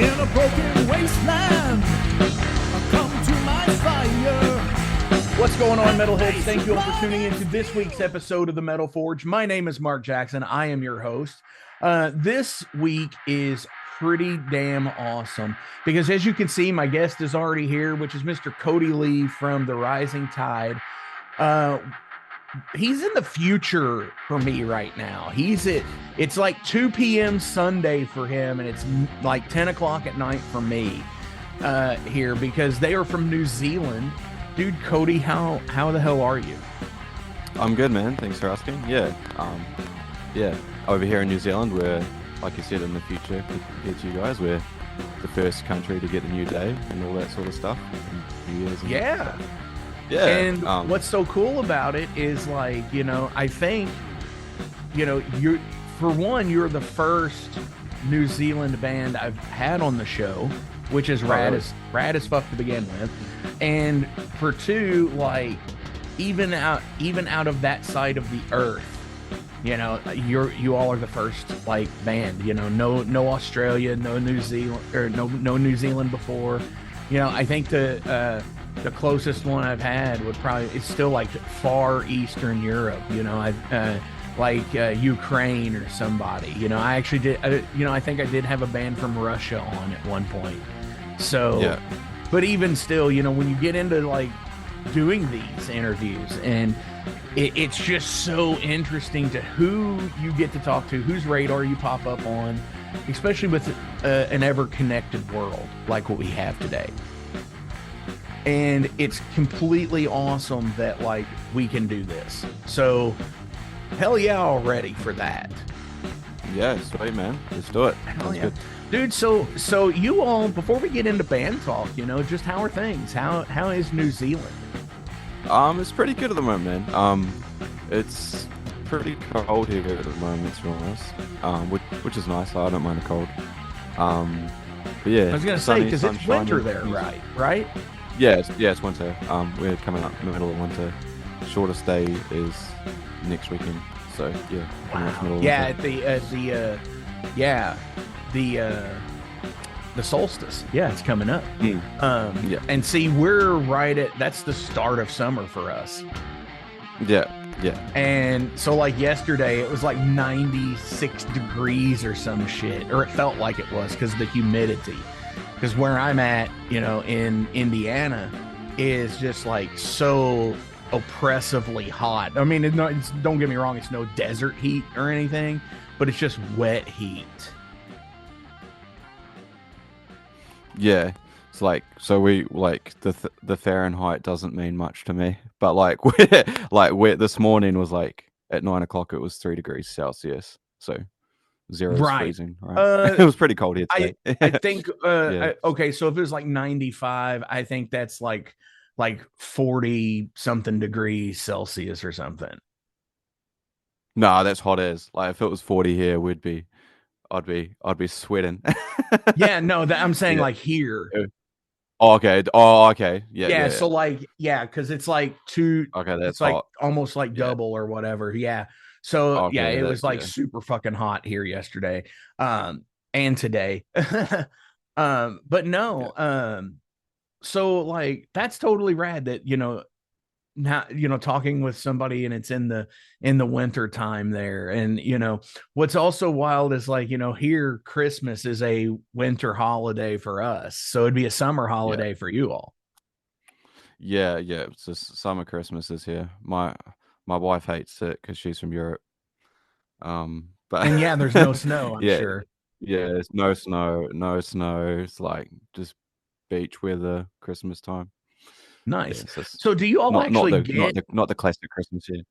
In a broken wasteland, come to my fire. What's going on, Metalheads? Thank you all for tuning in to this week's episode of the Metal Forge. My name is Mark Jackson. I am your host. This week is pretty damn awesome because, as you can see, my guest is already here, which is Mr. Cody Lee from The Rising Tide. He's in the future for me right now. It's like 2 p.m. Sunday for him, and it's like 10 o'clock at night for me here because they are from New Zealand. Dude, Cody, how the hell are you? I'm good, man. Thanks for asking. Yeah. Over here in New Zealand, we're, like you said, in the future compared to you guys, we're the first country to get a new day and all that sort of stuff. New Year's and Yeah. Yeah. And what's so cool about it is, like, you know, I think, you know, you're the first New Zealand band I've had on the show, which is rad as fuck to begin with. And for two, like, even out of that side of the earth, you know, you all are the first, like, band. You know, no Australia, no New Zealand, or no New Zealand before. You know, I think the closest one I've had it's still like far Eastern Europe. You know, like Ukraine or somebody. You know, I actually did. I think I did have a band from Russia on at one point. So, yeah. But even still, you know, when you get into like doing these interviews, and it's just so interesting to who you get to talk to, whose radar you pop up on, especially with an ever-connected world like what we have today. And it's completely awesome that, like, we can do this. So, hell yeah, already for that. Yeah, sweet, man. Let's do it. Hell yeah. Good. Dude, so you all, before we get into band talk, you know, just how are things? How is New Zealand? It's pretty good at the moment, man. It's pretty cold here at the moment, to be honest. Which is nice. I don't mind the cold. But yeah. I was gonna say, because it's winter there, right? Yeah, it's winter. We're coming up in the middle of winter. Shortest day is next weekend. So yeah. Wow. The solstice. Yeah, it's coming up. Yeah. And see, that's the start of summer for us. Yeah. And so, like, yesterday, it was like 96 degrees or some shit, or it felt like it was because of the humidity. Because where I'm at, you know, in Indiana, is just like so oppressively hot. I mean, don't get me wrong, it's no desert heat or anything, but it's just wet heat. Yeah, it's like, so we like the Fahrenheit doesn't mean much to me, but like we're this morning was like at 9 o'clock it was 3 degrees Celsius, so zero's freezing. Right, it was pretty cold here today. I think. Yeah. Okay, so if it was like 95, I think that's like 40 something degrees Celsius or something. Nah, that's hot as. Like, if it was 40 here, I'd be sweating. Yeah, no, I'm saying like here. Oh, okay. Yeah. So like, yeah, because it's like Okay, that's it's like hot. almost like double or whatever. Yeah. So Okay, yeah, it was like super fucking hot here yesterday, and today. But no, yeah. So like that's totally rad that, you know, now, you know, talking with somebody and it's in the winter time there. And, you know, what's also wild is, like, you know, here Christmas is a winter holiday for us, so it'd be a summer holiday for you all. Yeah, it's just summer Christmas is here. My wife hates it because she's from Europe. But and yeah, there's no snow, I'm sure. Yeah, there's no snow. It's like just beach weather Christmas time. Nice. Yeah, so do you all not the classic Christmas year?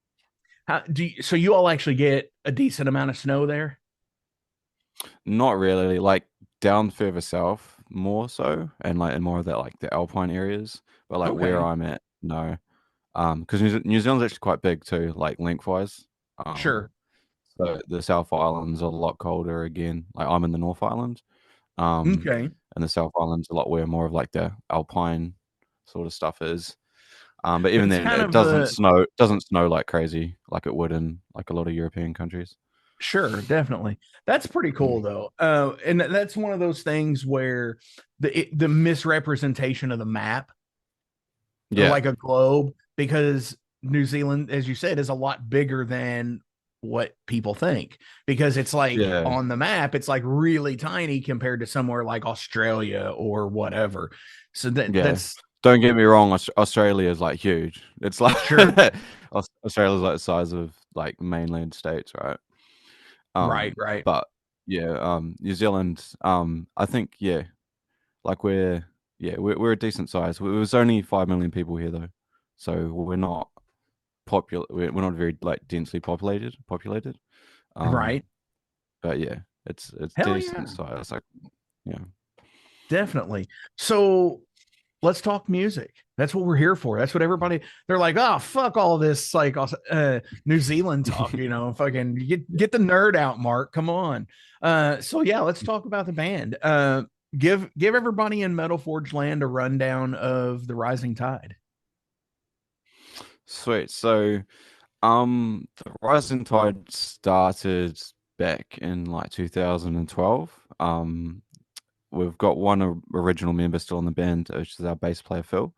So you all actually get a decent amount of snow there? Not really. Like down further south, more so, and like in more of that, like the alpine areas. But like where I'm at, no. Because New Zealand's actually quite big too, like lengthwise. Sure. So the South Island's a lot colder again. Like I'm in the North Island. Okay. And the South Island's a lot where more of like the alpine sort of stuff is. But even then, it doesn't snow like crazy like it would in like a lot of European countries. Sure, definitely. That's pretty cool Mm. though. And that's one of those things where the misrepresentation of the map, Yeah, like a globe, because New Zealand, as you said, is a lot bigger than what people think. Because it's like yeah, on the map, it's like really tiny compared to somewhere like Australia or whatever. So yeah. that's Don't get me wrong, Australia is like huge. It's like sure, Australia's like the size of like mainland states, right? right, right, But yeah, New Zealand, I think yeah, like we're a decent size. It was only 5 million people here though, so we're not popular. We're not very like densely populated. Um, right. but yeah, it's Hell decent yeah, size. Like yeah, definitely. So let's talk music. That's what we're here for. That's what everybody, they're like, oh fuck all this like New Zealand talk, fucking get the nerd out, Mark. Come on. So yeah, let's talk about the band. Give everybody in Metal Forge Land a rundown of the Rising Tide. sweet. So the Rising Tide started back in like 2012. We've got one original member still in the band, which is our bass player Phil,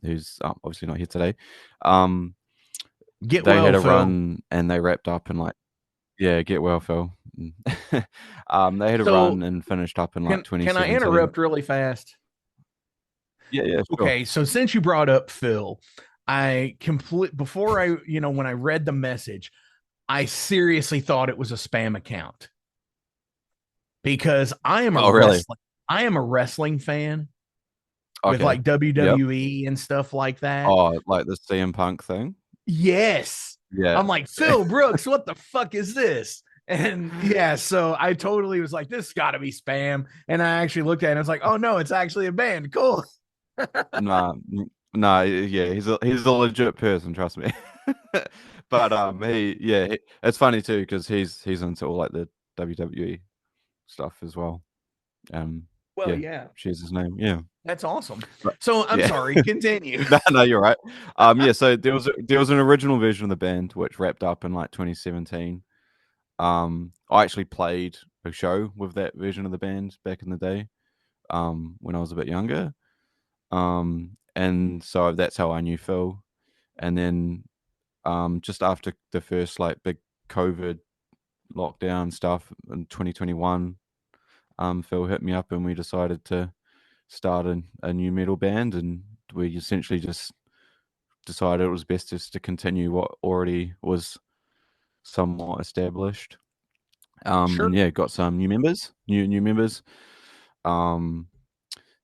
who's obviously not here today. Um, Get they well, had a Phil. run and they wrapped up in like yeah, get well, Phil. They had a run So and finished up in like can I 2017. interrupt really fast? Yeah, yeah, sure. Okay, so since you brought up Phil, I complete before I, when I read the message, I seriously thought it was a spam account because Oh, really? I am a wrestling fan with Okay. like Yep. WWE and stuff like that. Oh, like the CM Punk thing? Yes. Yeah. I'm like, Phil Brooks, what the fuck is this? And yeah, so I totally was like, this got to be spam. And I actually looked at it and I was like, oh no, it's actually a band. Cool. Nah, nah, yeah, he's a legit person, trust me. But it's funny too because he's into all like the WWE stuff as well. Um, Well, yeah, yeah, shares his name. Yeah, that's awesome. but So I'm yeah, sorry, continue. no, no, you're right. Yeah, so there was an original version of the band which wrapped up in like 2017. I actually played a show with that version of the band back in the day. When I was a bit younger. And so that's how I knew Phil. And then just after the first like big COVID lockdown stuff in 2021, Phil hit me up and we decided to start a new metal band, and we essentially just decided it was best just to continue what already was somewhat established. Sure. And yeah, got some new members. Um,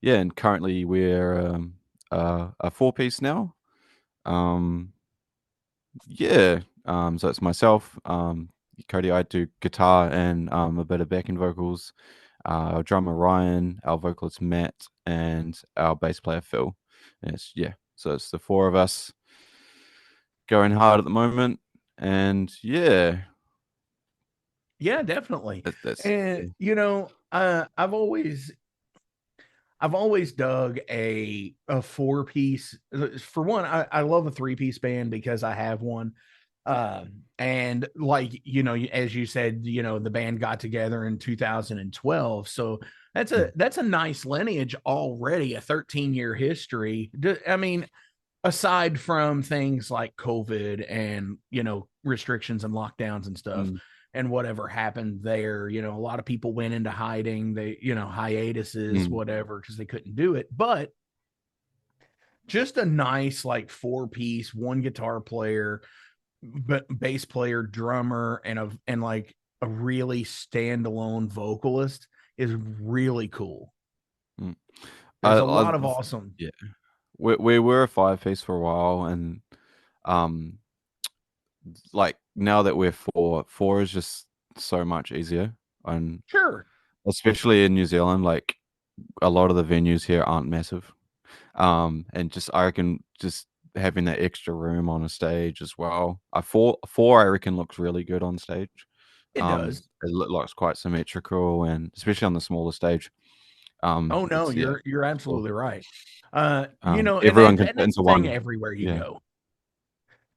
yeah, and currently we're a four-piece now. Um, Yeah. So it's myself, Cody. I do guitar and a bit of backing vocals. Our drummer Ryan, our vocalist Matt, and our bass player Phil. And yeah. So it's the four of us going hard at the moment, and yeah, Yeah, definitely. that's And I've always dug a four piece. For one, I love a three-piece band because I have one. And like, as you said, the band got together in 2012. So that's a nice lineage already, a 13-year history. I mean, aside from things like COVID and, restrictions and lockdowns and stuff mm, and whatever happened there, a lot of people went into hiding, they, hiatuses, mm, whatever, because they couldn't do it. But just a nice like four piece, one guitar player, but bass player, drummer, and like a really standalone vocalist is really cool. mm. There's a I lot of awesome. yeah. We were a five-piece for a while, and um, like now that we're four is just so much easier, and Sure, especially in New Zealand, like a lot of the venues here aren't massive. And just I reckon just having that extra room on a stage as well. Four I reckon looks really good on stage. it does. Looks quite symmetrical, and especially on the smaller stage. Oh no, It's yeah, you're all absolutely good. right. And Everyone can fit that's into the thing one. everywhere you Yeah, go. I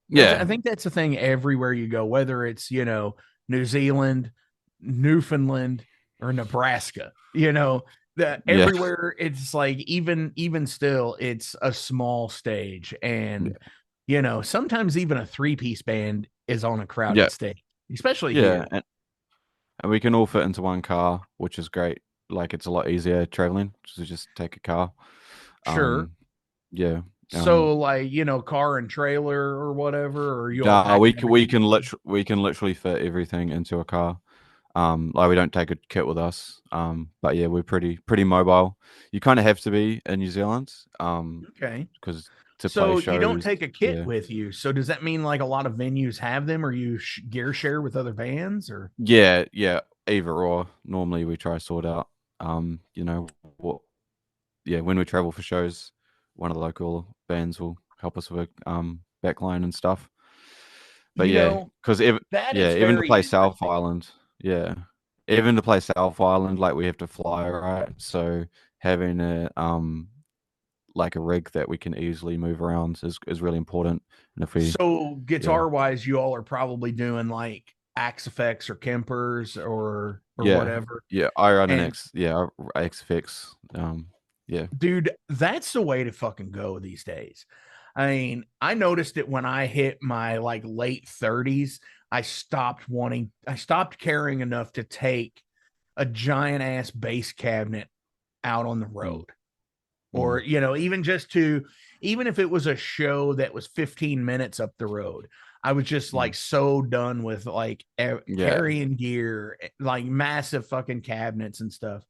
yeah, think that's the thing everywhere you go, whether it's, New Zealand, Newfoundland, or Nebraska. You know, that Yeah. everywhere it's like even still, it's a small stage. And Yeah. you know, sometimes even a three-piece band is on a Yeah. crowded stage, especially Yeah. here. And we can all fit into one car, which is great. Like it's a lot easier traveling to just take a car. Sure. Um, yeah. Um, So like, you know, car and trailer or whatever, or you all nah, packing everything together? we can literally fit everything into a car. Like we don't take a kit with us. But yeah, we're pretty mobile. You kind of have to be in New Zealand. Okay. Because to play So you don't shows, take a kit yeah, with you. So does that mean like a lot of venues have them, or you gear share with other bands, or? yeah, either or. Normally we try to sort out. You know what? Yeah, when we travel for shows, one of the local bands will help us with backline and stuff. But You yeah, know, because that yeah, is even to very play South interesting. Island, yeah, even to play South Island, like we have to fly, right? So having a like a rig that we can easily move around is really important. And if we So yeah guitar wise, you all are probably doing like Axe effects or Kempers or yeah whatever. yeah I run an And X yeah XFX yeah dude, that's the way to fucking go these days. I mean, I noticed it when I hit my like late 30s. I stopped caring enough to take a giant ass bass cabinet out on the mm, road. Or, mm, you know, even if it was a show that was 15 minutes up the road, I was just mm, like so done with like yeah carrying gear, like massive fucking cabinets and stuff.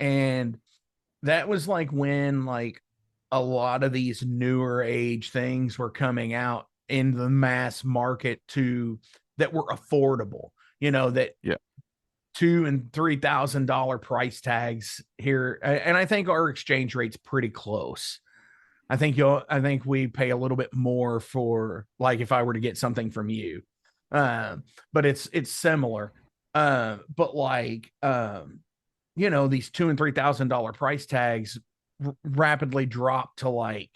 And that was like when like a lot of these newer age things were coming out in the mass market to that were affordable, you know, that yeah $2,000 and $3,000 price tags here. And I think our exchange rate's pretty close. I think we pay a little bit more for like if I were to get something from you. But it's similar. But like you know, these $2,000 and $3,000 price tags rapidly drop to like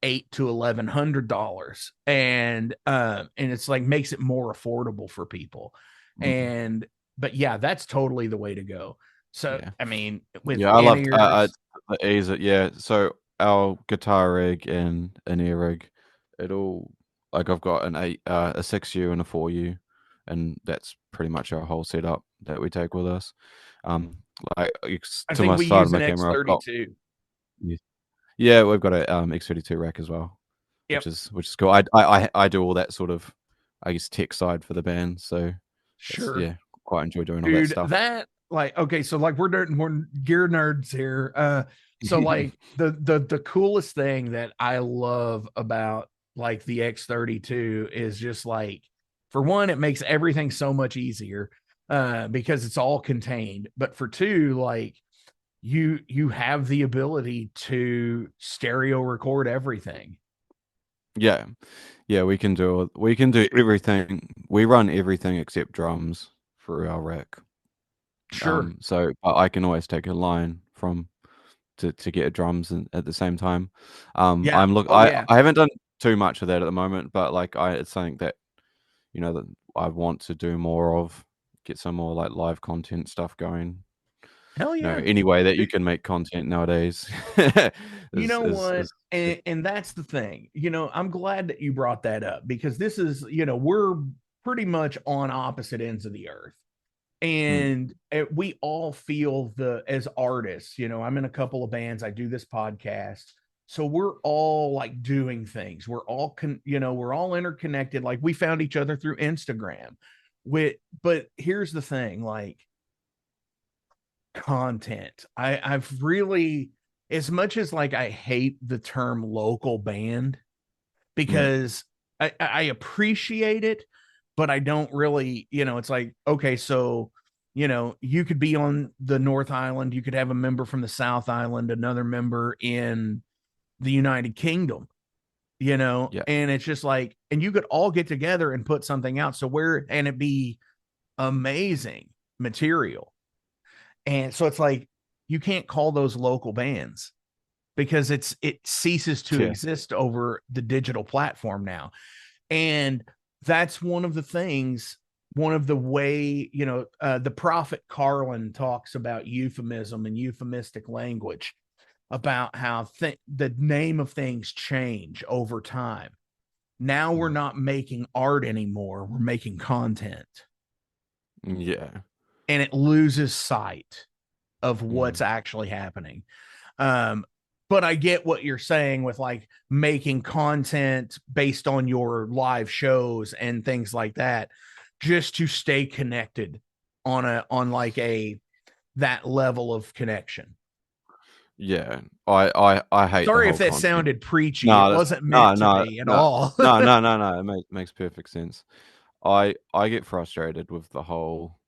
$800 to $1,100, and it's like makes it more affordable for people. mm, And but yeah, that's totally the way to go. So yeah I mean, with yeah I in loved ears, the ease it yeah so our guitar rig and an ear rig it all like I've got an eight a 6U and a 4U and that's pretty much our whole setup that we take with us um like I to think my we side of use my an camera I've got X32. yeah, we've got a X32 rack as well, Yep, which is cool. I do all that sort of I guess tech side for the band, so it's sure, yeah, quite enjoy doing all that dude. stuff. That like okay, so like we're gear nerds here. So like the coolest thing that I love about like the X32 is just like for one, it makes everything so much easier because it's all contained. But for two, like you have the ability to stereo record everything. Yeah, yeah, we can do everything. We run everything except drums for our rack. Sure. So I can always take a line from to get drums and at the same time. Yeah. Oh yeah. I haven't done too much of that at the moment, but like I it's something that you know that I want to do more of, get some more like live content stuff going. Hell You know, yeah. any way that you Dude, can make content nowadays you know what? is And that's the thing. You know, I'm glad that you brought that up because this is, you know, we're pretty much on opposite ends of the earth. mm, And we all feel the as artists, you know, I'm in a couple of bands, I do this podcast. So we're all like doing things. You know, we're all interconnected. Like we found each other through Instagram. But here's the thing, like content. I've really, as much as like I hate the term local band mm, because I appreciate it, but I don't really, you know, it's like, okay, so, you know, you could be on the North Island, you could have a member from the South Island, another member in the United Kingdom, you know, yeah and it's just like, and you could all get together and put something out. So where, and it be amazing material. And so it's like you can't call those local bands because it ceases to yeah exist over the digital platform now. And that's one of the things. one of the way, the prophet Carlin talks about euphemism and euphemistic language, about how the name of things change over time. Now we're not making art anymore, we're making content, Yeah. and it loses sight of what's Mm. actually happening. Um, but I get what you're saying with like making content based on your live shows and things like that, just to stay connected on like a that level of connection. Yeah. I hate the Sorry if whole that content. sounded preachy. It No, that's wasn't no, meant to no, be at no, all. no, no, no, no. It makes perfect sense. I get frustrated with the whole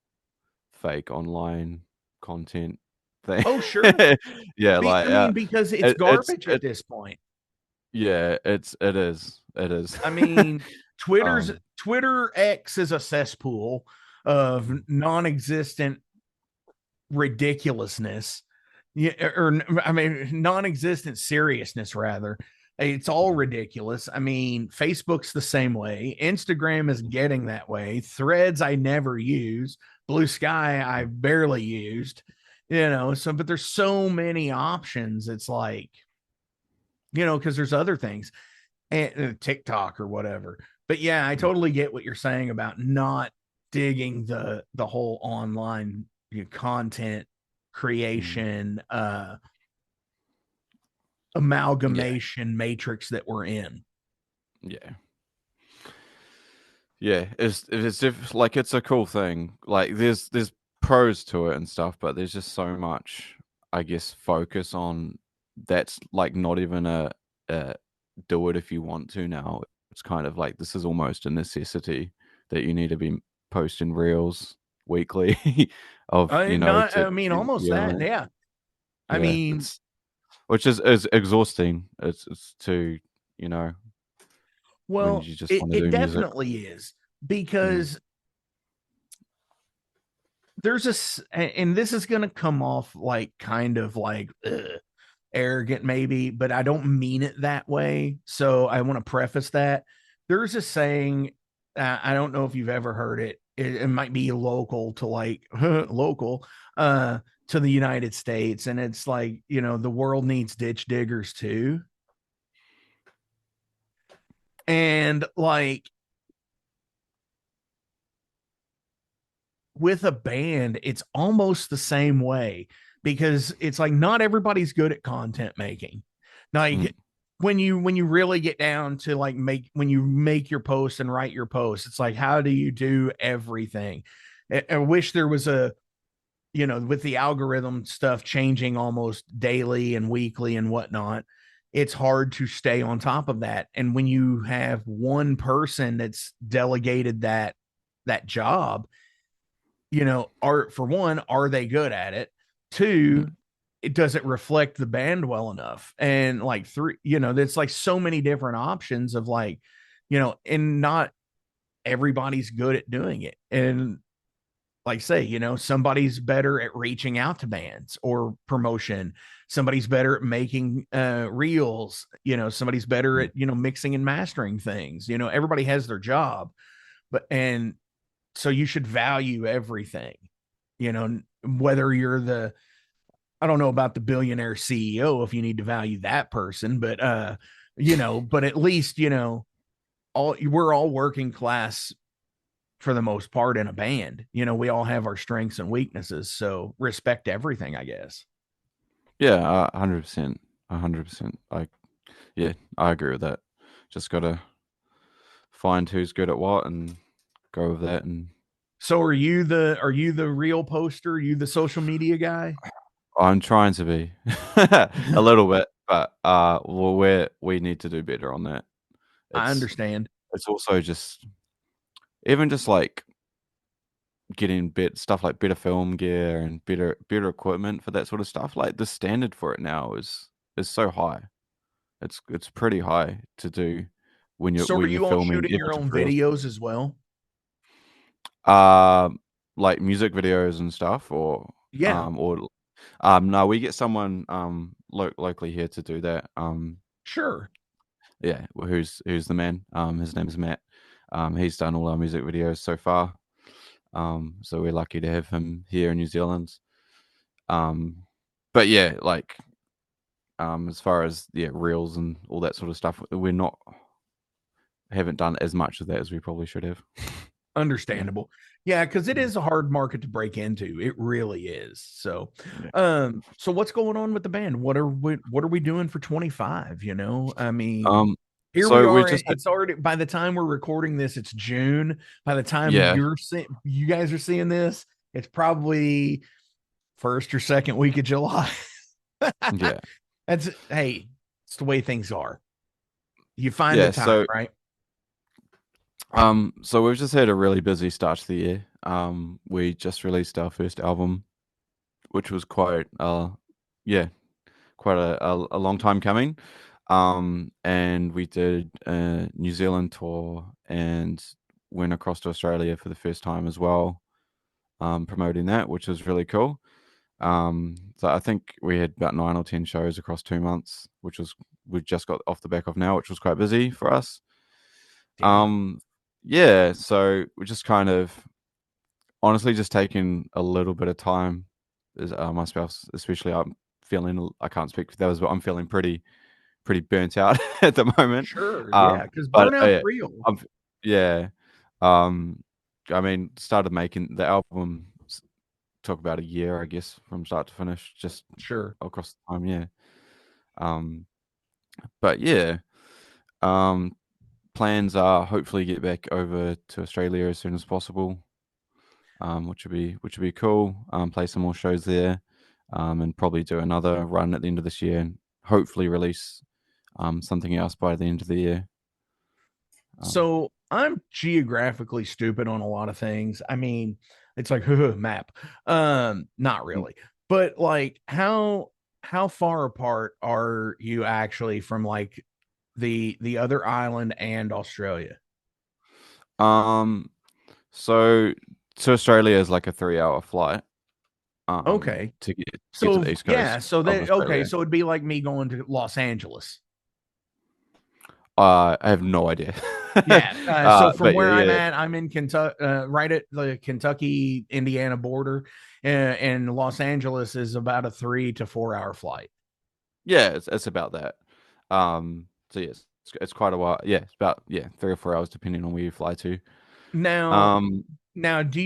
fake online content thing. Oh, sure. Yeah, like I mean, because it's it's garbage at it this point. yeah, it is. I mean, um Twitter X is a cesspool of non-existent ridiculousness. Yeah, or I mean, non-existent seriousness rather. It's all ridiculous. I mean, Facebook's the same way. Instagram is getting that way. Threads I never use. Blue Sky I barely used. So but there's so many options. It's like, because there's other things and TikTok or whatever. But yeah, I totally get what you're saying about not digging the whole online content mm, creation yeah, amalgamation matrix that we're in. yeah. Yeah, like it's a cool thing. Like there's pros to it and stuff, but there's just so much, I guess, focus on that's like not even a do it if you want to now. It's kind of like this is almost a necessity that you need to be posting reels weekly of I not I mean to almost be on that. it. Yeah. I Yeah, mean, it's which is exhausting. It's to you know when well, you just it, want to it do music. definitely is Mm, because there's and this is going to come off like kind of like arrogant maybe, but I don't mean it that way. So I want to preface that. There's a saying, I don't know if you've ever heard it. It might be local to like local to the United States, and it's like, the world needs ditch diggers too. And like with a band, it's almost the same way, because it's like not everybody's good at content making. mm, Like when you really get down to like when you make your post and write your post, it's like, how do you do everything? I wish there was with the algorithm stuff changing almost daily and weekly and whatnot, it's hard to stay on top of that. And when you have one person that's delegated that job, are for one, are they good at it? mm, Two, it doesn't reflect the band well enough. And like three, there's like so many different options of like, and not everybody's good at doing it. And like say, somebody's better at reaching out to bands or promotion. Somebody's better at making reels, somebody's better mm. at, mixing and mastering things. Everybody has their job, and so you should value everything, whether you're I don't know about the billionaire CEO, if you need to value that person, but but at least, we're all working class for the most part in a band. We all have our strengths and weaknesses, so respect everything, I guess. Yeah, 100%, 100%. Yeah, I agree with that. Just gotta find who's good at what and go with that. And So are you the real poster? Are you the social media guy? I'm trying to be a little bit, but well, we need to do better on that. I It's understand. it's also just even just like getting stuff like better film gear and better equipment for that sort of stuff. Like the standard for it now is so high. It's pretty high to do So are when you're you all filming shooting even your just own reels. videos as well? Um, like music videos and stuff, Yeah, or no, we get someone locally here to do that. sure. Yeah, who's the man? His name is Matt. He's done all our music videos so far. So we're lucky to have him here in New Zealand. But yeah, like as far as reels and all that sort of stuff, we're not haven't done as much of that as we probably should have. Yeah. Understandable. Yeah, because it Mm. is a hard market to break into. It really is. So, Yeah. so what's going on with the band? What are we doing for 25? I mean, Um. here we So we are. just It's already, by the time we're recording this, it's June. By the time yeah you guys are seeing this, it's probably first or second week of July. yeah That's hey, it's the way things are. You find the yeah. time, So right? so we've just had a really busy start to the year. We just released our first album, which was quite yeah quite a long time coming. And we did a New Zealand tour and went across to Australia for the first time as well, promoting that, which was really cool. So I think we had about 9 or 10 shows across 2 months, which was we just got off the back of now, which was quite busy for us. Damn. Um, yeah, so we're just kind of honestly just taking a little bit of time. As my spouse, especially, I can't speak for those, but I'm feeling pretty burnt out at the moment. Sure, yeah, Um, because but burnout's real. I'm, yeah. Um, I mean, started making the album took about a year, I guess, from start to finish, just Sure. across the time. Yeah. Um, but yeah, um, plans are hopefully get back over to Australia as soon as possible, which would be cool. Play some more shows there, and probably do another run at the end of this year, and hopefully release something else by the end of the year. Um, So I'm geographically stupid on a lot of things. I mean, it's like map. Not mm, really. But like how far apart are you actually from like the other island and Australia? um, so to Australia is like a 3 hour flight, Okay. to get to So the east yeah, coast so of that okay, Australia. so it'd be like me going to Los Angeles. I have no idea. Yeah. So from But where I'm yeah, at, I'm in Kentucky, right at the Kentucky Indiana border, and Los Angeles is about a 3 to 4 hour flight. yeah, it's about that. So yes, it's quite a while. Yeah, it's about 3 or 4 hours depending on where you fly to. Now, Um, now, do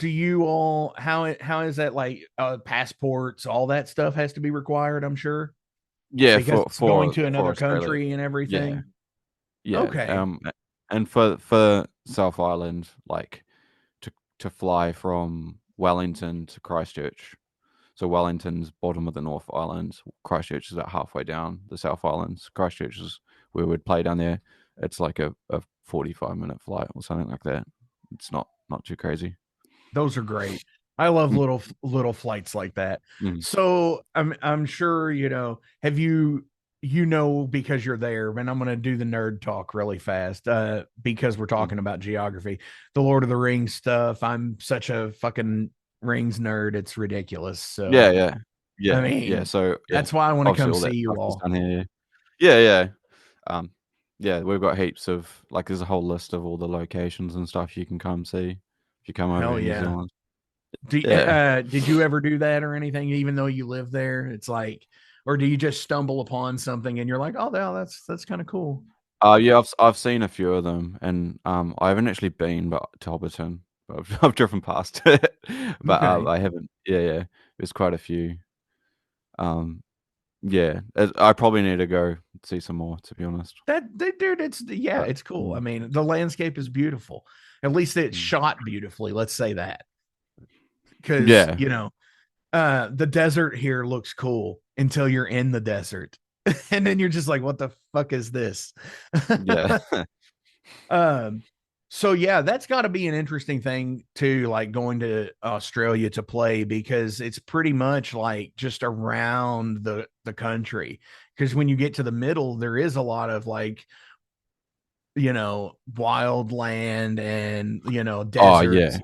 you all how is that like passports, all that stuff has to be required? I'm sure yeah, because for it's going for to for another Australia. country and Yeah, everything. yeah. Okay, And for South Island, like to to fly from Wellington to Christchurch. So Wellington's bottom of the North Island. Christchurch is about halfway down the South Islands. Christchurch is where we'd play down there. It's like a 45-minute flight or something like that. It's not too crazy. those are great. I love Mm, little flights like that. mm, So I'm sure have because you're there, and I'm going to do the nerd talk really fast because we're mm. talking about geography, the Lord of the Rings stuff. I'm such a fucking rings nerd, it's ridiculous. Yeah, So yeah, I yeah. mean, So yeah, that's why I want to obviously come all see that you stuff is all. done here. Yeah, yeah. Um, yeah, we've got heaps of like there's a whole list of all the locations and stuff you can come see if you come over Hell to New yeah. Zealand. Yeah. Did you ever do that or anything, even though you live there? It's like, or do you just stumble upon something and you're like, oh, that's kind of cool. Yeah, I've seen a few of them, and I haven't actually been, but to Hobbiton, but I've driven past it, but Okay. I haven't. Yeah, yeah, there's quite a few. Um, yeah, I probably need to go see some more, to be honest. Dude, yeah, But it's cool. I mean, the landscape is beautiful. At least it's mm. shot beautifully. Let's say that. Because, Yeah, the desert here looks cool until you're in the desert. And then you're just like, what the fuck is this? yeah, um, so yeah, that's got to be an interesting thing too, like going to Australia to play because it's pretty much like just around the country. Because when you get to the middle, there is a lot of like wild land and oh yeah. deserts.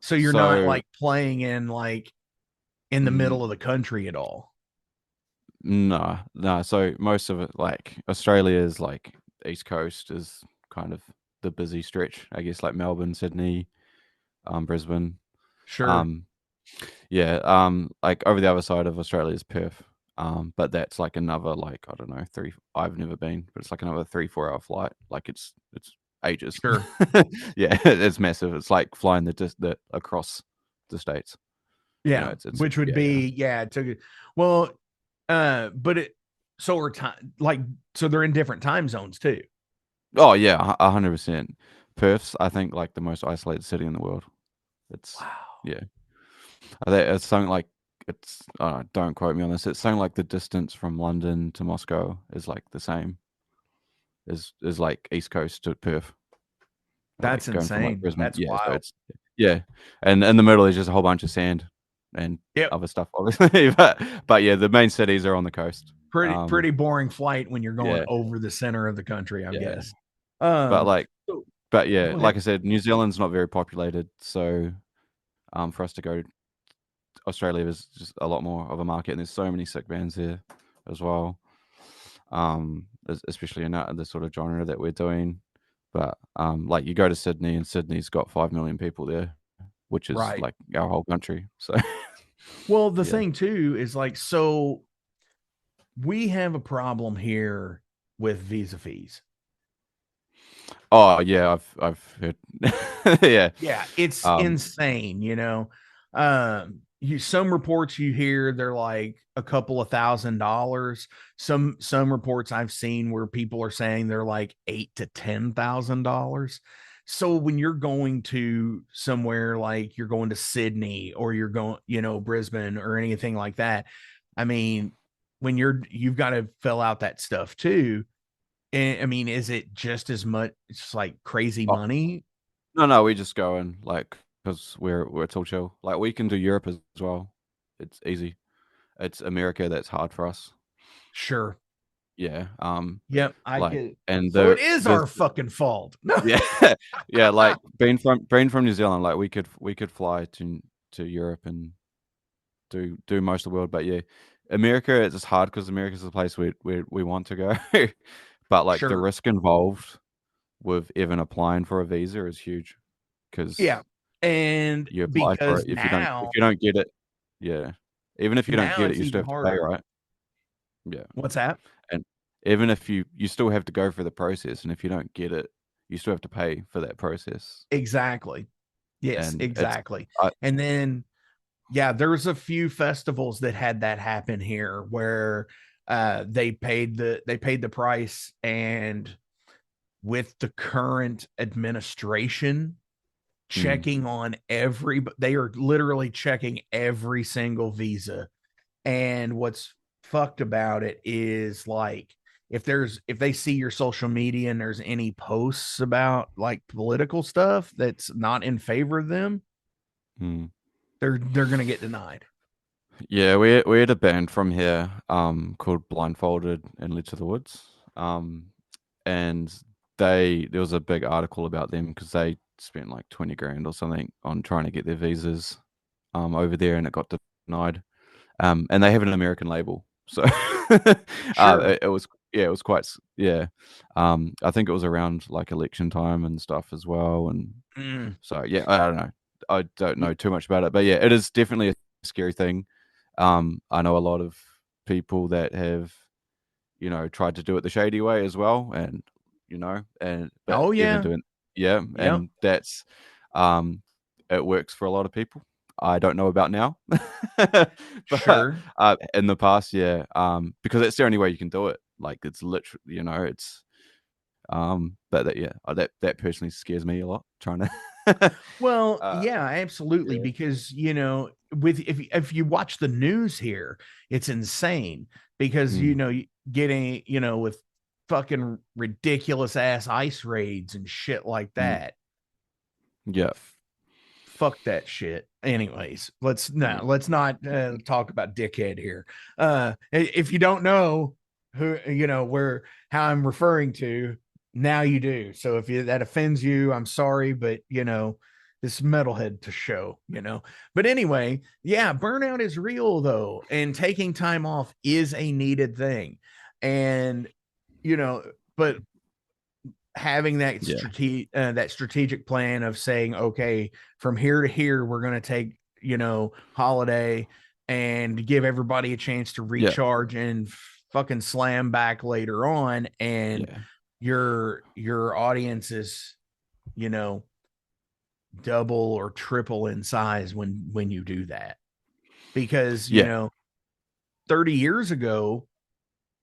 So you're not So like playing in like in the mm, middle of the country at all. no, no. So most of it, like Australia's like East Coast is kind of the busy stretch, I guess, like Melbourne, Sydney, Brisbane. Sure. Um, yeah, like over the other side of Australia is Perth. But that's like another like I don't know three. I've never been, but it's like another 3-4 hour flight. Like it's ages. Sure. Yeah, it's massive. It's like flying the across the states. You know, Yeah. it's Which would yeah, yeah. be, yeah, it took it. Well, but it, so are time, like, so they're in different time zones too. Oh yeah, 100%. Perth's I think like the most isolated city in the world. It's Wow. yeah. I think it's something like it's don't quote me on this. It's something like the distance from London to Moscow is like the same as like East Coast to Perth. Like That's going from like insane. Brisbane. That's Yeah, so wild. it's yeah. And in the middle is just a whole bunch of sand and Yep. other stuff obviously. But yeah, the main cities are on the coast. Pretty boring flight when you're going Yeah, over the center of the country, I yeah. guess. But Um, like so but yeah, go like ahead. I said, New Zealand's not very populated, so for us to go Australia is just a lot more of a market, and there's so many sick bands here as well. Especially in the sort of genre that we're doing. But like you go to Sydney, and Sydney's got 5 million people there, which is Right. like our whole country. So Well, the yeah. thing too is like, so we have a problem here with visa fees. Oh yeah, I've heard. Yeah. Yeah, it's Um. insane, you know. You some reports you hear they're like a couple of $1,000. Some reports I've seen where people are saying they're like $8,000 to $10,000. So when you're going to somewhere like you're going to Sydney or you're going, you know, Brisbane or anything like that, I mean, when you've got to fill out that stuff too. And I mean, is it just as much? It's like crazy Oh, money. no, we just go in like because we're it's all chill. Like we can do Europe as well. It's easy. It's America that's hard for us. Sure. Yeah. Yep, I Like get. and So it there is there's our fucking fault. No. yeah, yeah, like being from New Zealand, like we could fly to Europe and do most of the world, but yeah, America it's just hard because America's the place we want to go, but like the Sure. risk involved with even applying for a visa is huge Yeah. because And you apply for because it if now, you don't get it, yeah, even if you don't now get it, it's you still even have to pay, harder. right? Yeah, What's that? and even if you still have to go through the process, and if you don't get it, you still have to pay for that process, Exactly. Yes, and it's exactly. I, And then, yeah, there's a few festivals that had that happen here where they paid the price, and with the current administration mm, checking on they are literally checking every single visa. And what's fucked about it is like, if they see your social media and there's any posts about like political stuff that's not in favor of them, mm. they're gonna get denied. Yeah, we had a band from here called Blindfolded and Led to the Woods. And there was a big article about them because they spent like 20 grand or something on trying to get their visas over there, and it got denied. And they have an American label, so Sure. it was yeah, it was quite yeah. I think it was around like election time and stuff as well, and Mm. so yeah, I don't know. I don't know too much about it, but yeah, it is definitely a scary thing. I know a lot of people that have, tried to do it the shady way as well, and but Oh even yeah. doing yeah, Yep. and that's it works for a lot of people. I don't know about now, but Sure. in the past, yeah, because it's the only way you can do it. Like it's literally, but that personally scares me a lot trying to, Well, uh, yeah, absolutely. yeah. Because, with if you watch the news here, it's insane because, Mm, getting, with fucking ridiculous ass ice raids and shit like mm, that. yeah, Fuck that shit. Anyways, yeah, let's not talk about dickhead here. If you don't know who, where how I'm referring to, now you do. So if that offends you, I'm sorry, but this metalhead to show, But anyway, yeah, burnout is real though, and taking time off is a needed thing. And you know, but having Yeah. that strategic plan of saying, okay, from here to here, we're going to take, holiday and give everybody a chance to Yeah. recharge and fucking slam back later on. And Yeah. your audience is, double or triple in size when you do that. Because, Yeah. 30 years ago,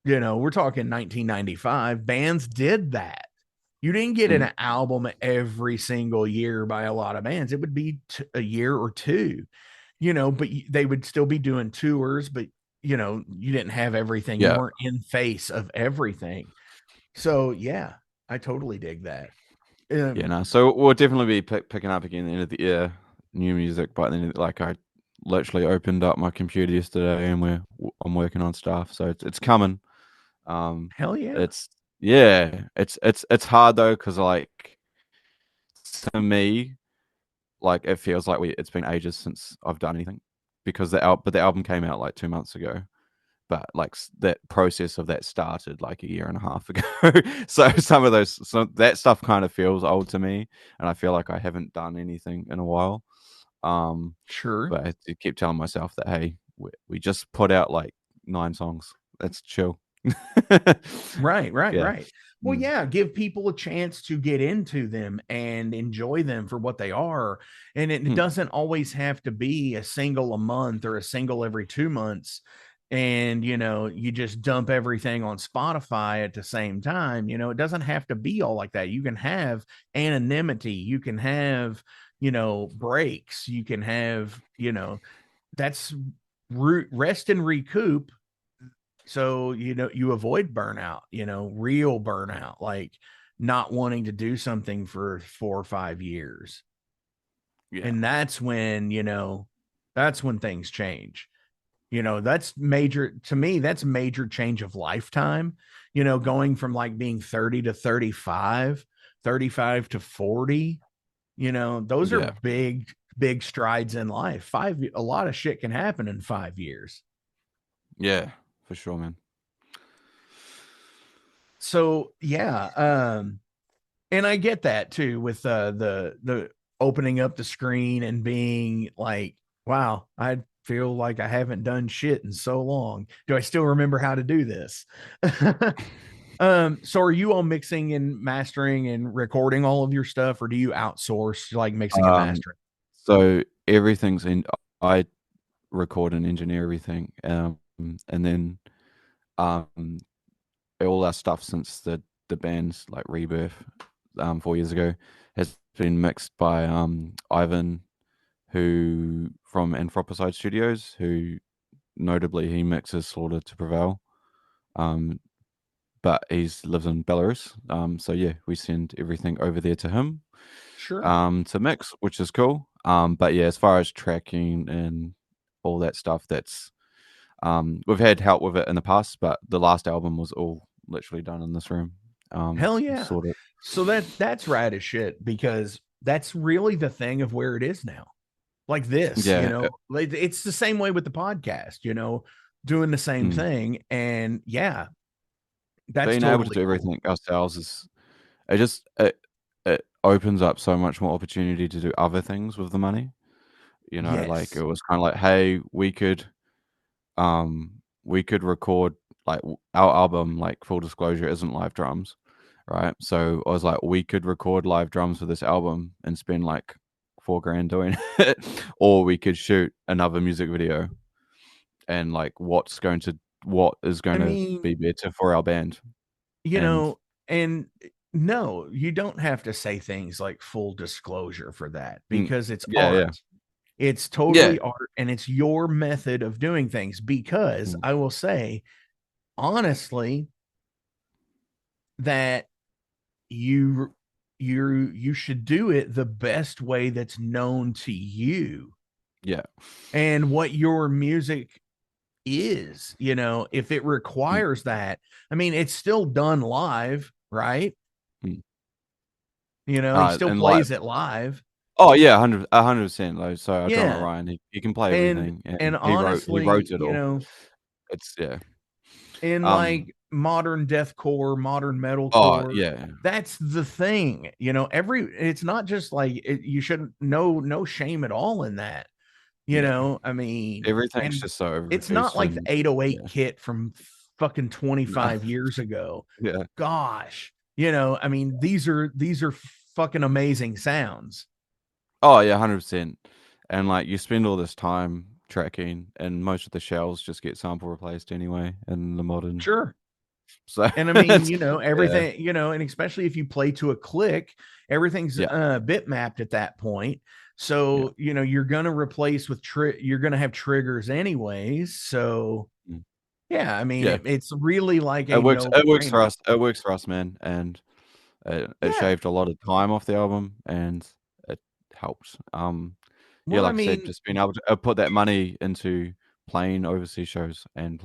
we're talking 1995, bands did that. You didn't get an album every single year by a lot of bands. It would be a year or two, but they would still be doing tours, but you didn't have everything. You Yeah. weren't in face of everything. So yeah, I totally dig that. Yeah, no. So we'll definitely be picking up again at the end of the year, new music. But then, like, I literally opened up my computer yesterday, and I'm working on stuff, so it's coming. Hell yeah. It's yeah, it's hard though, because like to me, like it feels like it's been ages since I've done anything, because the album came out like 2 months ago. But like that process of that started like a year and a half ago. So that stuff kind of feels old to me, and I feel like I haven't done anything in a while. Sure. But I keep telling myself that, hey, we just put out like 9 songs. That's chill. Right, right, Yeah. right. Well, yeah, give people a chance to get into them and enjoy them for what they are. And it Hmm. doesn't always have to be a single a month or a single every 2 months. And, you just dump everything on Spotify at the same time. It doesn't have to be all like that. You can have anonymity. You can have, breaks. You can have, that's rest and recoup, so you avoid burnout, real burnout, like not wanting to do something for 4 or 5 years. Yeah. And that's when things change. That's major to me. That's major change of lifetime, going from like being 30 to 35, 35 to 40. Those are Yeah. big strides in life. A lot of shit can happen in 5 years. Yeah. For sure, man. So yeah, and I get that too with the opening up the screen and being like, wow, I feel like I haven't done shit in so long. Do I still remember how to do this? So are you all mixing and mastering and recording all of your stuff, or do you outsource like mixing and Um. mastering? So everything's in. I record and engineer everything, and then um all our stuff since the band's like rebirth 4 years ago has been mixed by Ivan, who from Anthroposide Studios, who notably he mixes Slaughter to Prevail, um but he's lives in Belarus, so yeah, we send everything over there to him Sure. to mix, which is cool. But yeah, as far as tracking and all that stuff, that's we've had help with it in the past, but the last album was all literally done in this room. Hell yeah. Sort of. So that's rad as shit, because that's really the thing of where it is now. Like this, Yeah. like it's the same way with the podcast, doing the same Mm. thing. And yeah, that's Being able to totally do cool. everything ourselves is it opens up so much more opportunity to do other things with the money. Like it Yes. was kind of like, hey, we could record like our album, like full disclosure, isn't live drums, right? So I was like, we could record live drums for this album and spend like 4 grand doing it, or we could shoot another music video, and like what is I going to mean, be better for our band. you And know, and no, you don't have to say things like full disclosure for that, mm, because it's yeah, yeah, art. It's yeah, totally art, and it's your method of doing things. Because mm, I will say, honestly, that you you should do it the best way that's known to you yeah, and what your music is. If it mm, requires that, I mean, it's still done live, right? mm. He still And like, plays it live. oh yeah, 100%. Though, so our drummer Yeah. Ryan, he can play and everything, and and he wrote honestly, it all. It's yeah. in like modern deathcore, modern Oh metalcore. yeah, That's the thing, it's not just like you shouldn't no shame at all in that. yeah. I mean, Everything's and just so it's not overproduced like the and 808 yeah, kit from fucking no, 25 years ago. yeah. Gosh, I mean, these are fucking amazing sounds. Oh yeah, 100%. And like you spend all this time tracking, and most of the shells just get sample replaced anyway in the modern. Sure. So And I mean, yeah, everything, and especially if you play to a click, everything's yeah, bit mapped at that point. yeah. So, you're going to replace with you're going to have triggers anyways. So, Mm. yeah, I mean, Yeah, it's really like a it works. It works for no-brainer. us. It works for us, man. And it Yeah. shaved a lot of time off the album, and it helped. Yeah, Well, I like I said, mean, just being able to put that money into playing overseas shows and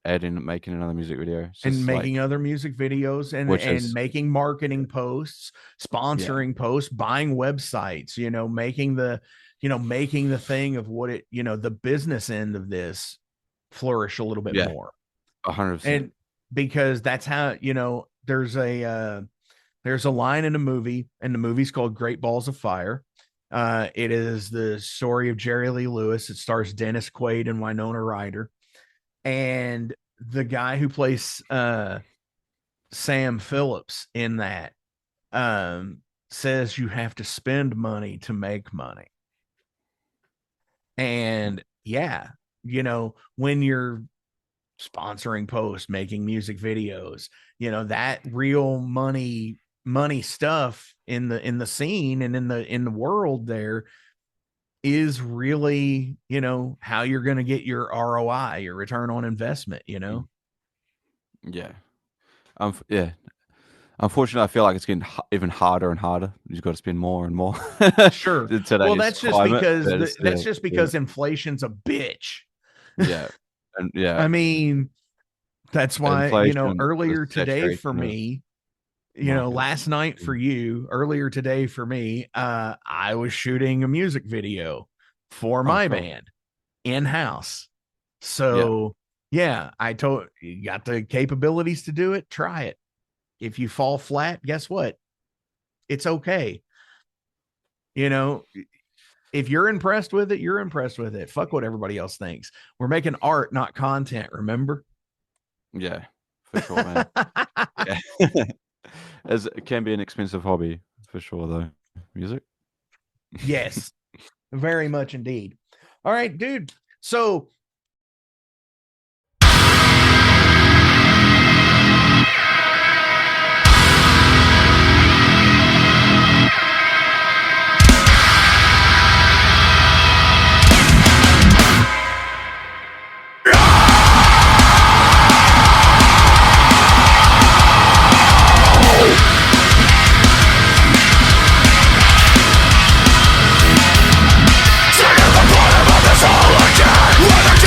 adding, making another music video. It's and just making like, other music videos which and is, making marketing posts, yeah, sponsoring posts, buying websites, making the thing of what the business end of this flourish a little bit yeah, more. 100%. And because that's how, there's a line in a movie, and the movie's called Great Balls of Fire. It is the story of Jerry Lee Lewis. It stars Dennis Quaid and Winona Ryder. And the guy who plays Sam Phillips in that says you have to spend money to make money. And yeah, when you're sponsoring posts, making music videos, that real money stuff in the scene and in the world there is really, how you're going to get your ROI, your return on investment, Yeah. Yeah. Unfortunately, I feel like it's getting even harder and harder. You've got to spend more and more Sure. in Well, today's climate. But it's, that's just because inflation's a bitch. yeah, and yeah, I mean, that's why, inflation, the earlier today for saturation of me, market. last night for you, earlier today for me, I was shooting a music video for Oh, my cool. band in-house. Yeah, So yeah, I told you got the capabilities to do it, try it. If you fall flat, guess what? It's okay. If you're impressed with it, you're impressed with it. Fuck what everybody else thinks. We're making art, not content, remember? yeah, for sure, man. Yeah, as it can be an expensive hobby for sure, though. Music. Yes, very much indeed. All right, dude. So Singing the bottom of this hole again.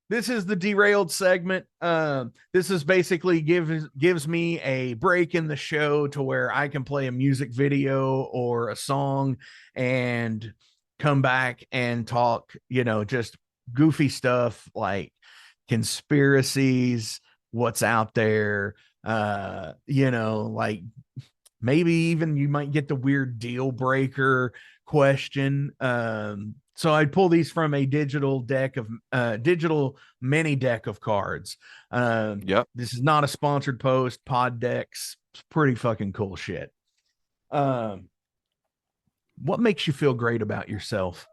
This is the derailed segment. This is basically gives me a break in the show to where I can play a music video or a song and come back and talk, just goofy stuff like conspiracies, what's out there, like maybe even you might get the weird deal breaker question. So I'd pull these from a digital mini deck of cards. Yep. This is not a sponsored post. Pod decks, it's pretty fucking cool shit. What makes you feel great about yourself?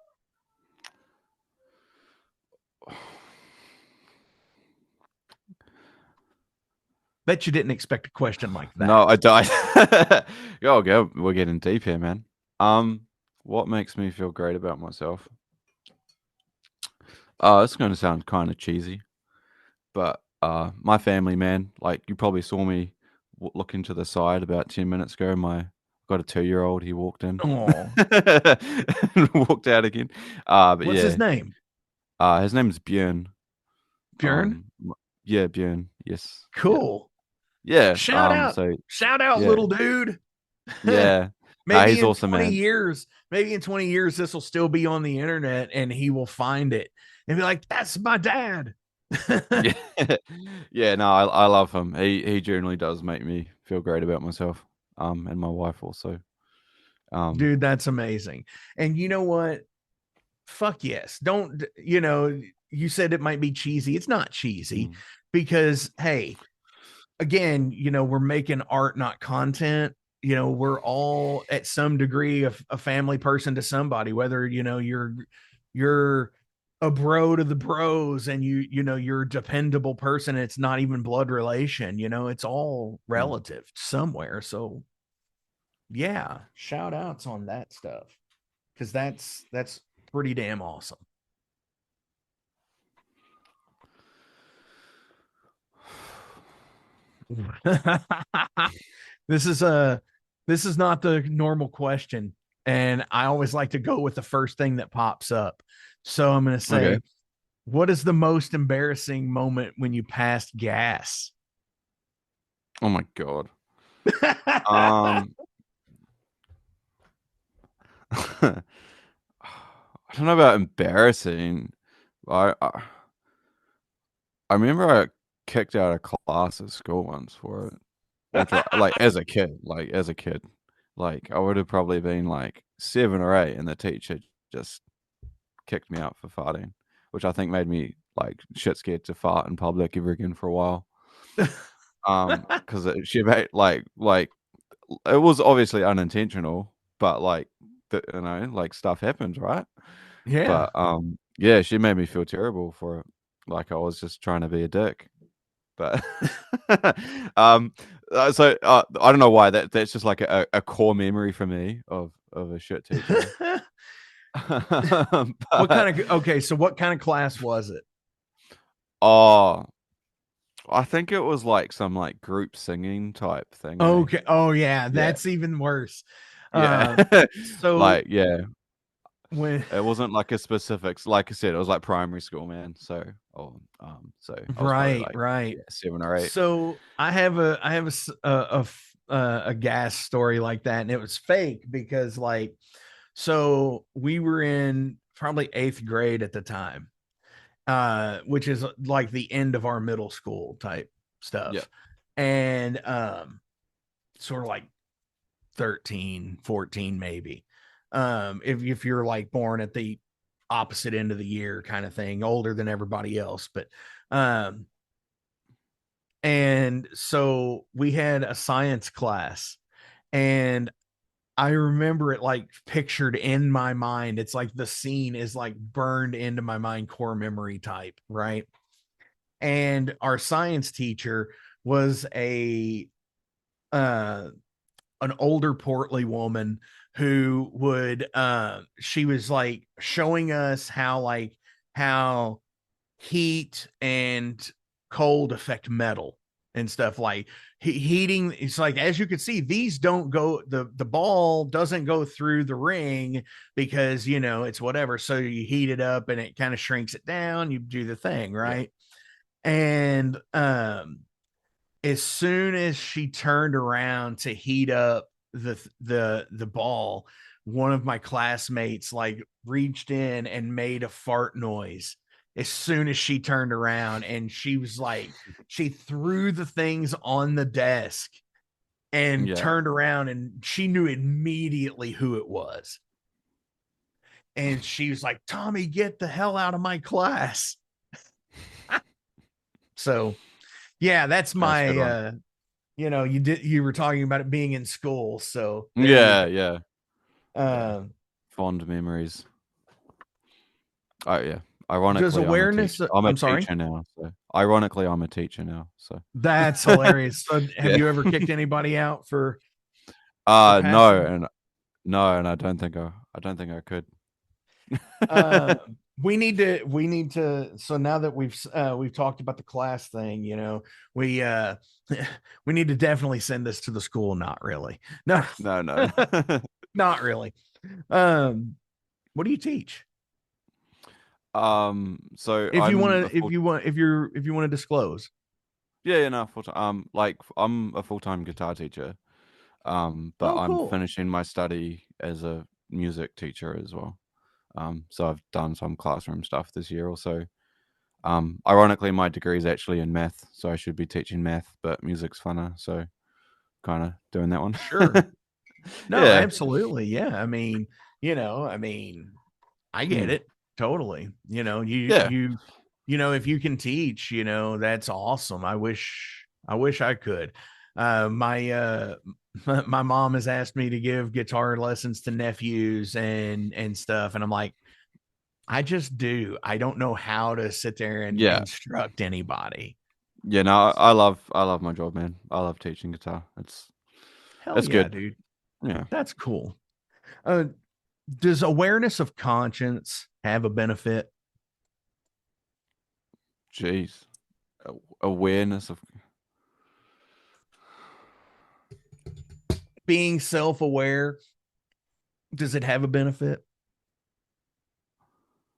Bet you didn't expect a question like that. No, I died. Yo, go. We're getting deep here, man. What makes me feel great about myself? It's going to sound kind of cheesy, but my family, man. Like you probably saw me looking to the side about 10 minutes ago. My got a 2-year-old. He walked in, Oh, and walked out again. But what's his yeah, name? his name is Björn. Bjorn. Yeah, Björn. Yes. Yeah. Cool. Yeah. Shout out, Yeah, little dude. yeah. maybe He's in awesome, 20 man. years, maybe in 20 years, this will still be on the internet and he will find it and be like, that's my dad. Yeah, yeah. No, I love him. He generally does make me feel great about myself. And my wife also. Dude, that's amazing. And you know what? Fuck yes. Don't, you said it might be cheesy. It's not cheesy mm, because, hey, again, we're making art, not content. We're all at some degree of a family person to somebody, whether, you're a bro to the bros and you're a dependable person. It's not even blood relation, it's all mm. relative somewhere. So yeah, shout outs on that stuff. Cause that's pretty damn awesome. this is a this is not the normal question, and I always like to go with the first thing that pops up. So I'm going to Okay. say, what is the most embarrassing moment when you passed gas? Oh my god. Um, I don't know about embarrassing. I I remember I kicked out of class at school once for it, which like as a kid, like I would have probably been like 7 or 8, and the teacher just kicked me out for farting, which I think made me like shit scared to fart in public ever again for a while. Because she made like it was obviously unintentional, but like like stuff happens, right? Yeah. But yeah, she made me feel terrible for it, like I was just trying to be a dick. But um, I don't know why that's just like a core memory for me of a shit teacher. What But kind of okay, so what kind of class was it? oh, I think it was like some like group singing type thing, eh? Okay. Oh yeah, Yeah, that's even worse. yeah. So Like, yeah, when it wasn't like a specifics. Like I said, it was like primary school, man. So, so I was probably right, like, right. yeah, 7 or 8. So I have a gas story like that, and it was fake because so we were in probably 8th grade at the time, which is like the end of our middle school type Yeah. stuff, and sort of like 13, 14 maybe, if you're like born at the opposite end of the year kind of thing, older than everybody else, but um and so we had a science class, and I remember it like pictured in my mind. It's like the scene is like burned into my mind, core memory type, right? And our science teacher was a uh an older portly woman who would she was like showing us how heat and cold affect metal. and stuff, like heating. It's like, as you can see, these don't go, the ball doesn't go through the ring because, you know, it's whatever. So you heat it up and it kind of shrinks it down. You do the thing, Yeah. right? And as soon as she turned around to heat up the ball, one of my classmates like reached in and made a fart noise as soon as she turned around, and she was like, she threw the things on the desk and Yeah. turned around, and she knew immediately who it was. And she was like, Tommy, get the hell out of my class. So yeah, that's That's a good my one. you were talking about it being in school, so there you Yeah, go. yeah. Fond memories. Oh yeah. Does Ironically, I'm a awareness, teacher. I'm a I'm sorry, teacher now. So ironically, I'm a teacher now. So that's hilarious. So have yeah. you ever kicked anybody out for No, passing? and no, and I don't think I could. uh we need to so now that we've talked about the class thing, we we need to definitely send this to the school. Not really. No. No, no. Not really. What do you teach? So If you I'm want a to, if full you want, if you want to disclose. yeah, no, full time. Like I'm a full-time guitar teacher. But Oh, I'm cool. finishing my study as a music teacher as well. So I've done some classroom stuff this year also. Ironically, my degree is actually in math, so I should be teaching math, but music's funner, so kind of doing that one. Sure. No, Yeah. absolutely. Yeah. I get Mm. it totally. Yeah. If you can teach, that's awesome. I wish I could. My my mom has asked me to give guitar lessons to nephews and stuff, and I'm like, I just do. I don't know how to sit there and Yeah. instruct anybody. Yeah. No, I love my job, man. I love teaching guitar. Hell It's yeah, good. dude. Yeah. That's cool. Uh, does awareness of conscience have a benefit? Jeez. Awareness of Being self-aware, does it have a benefit?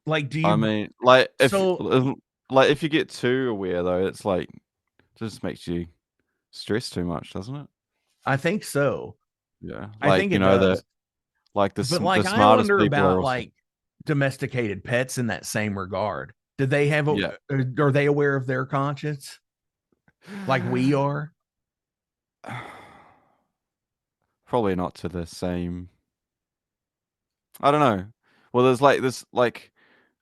Like, do I you mean, like so if you get too aware though, it's like just makes you stress too much, doesn't it? I think so. Yeah. I Like, think it the does. like But the like, I smartest wonder people are about also like domesticated pets in that same regard. Do they have yeah. are they aware of their conscience like we are? Probably not to the same. I don't know. Well, there's like this like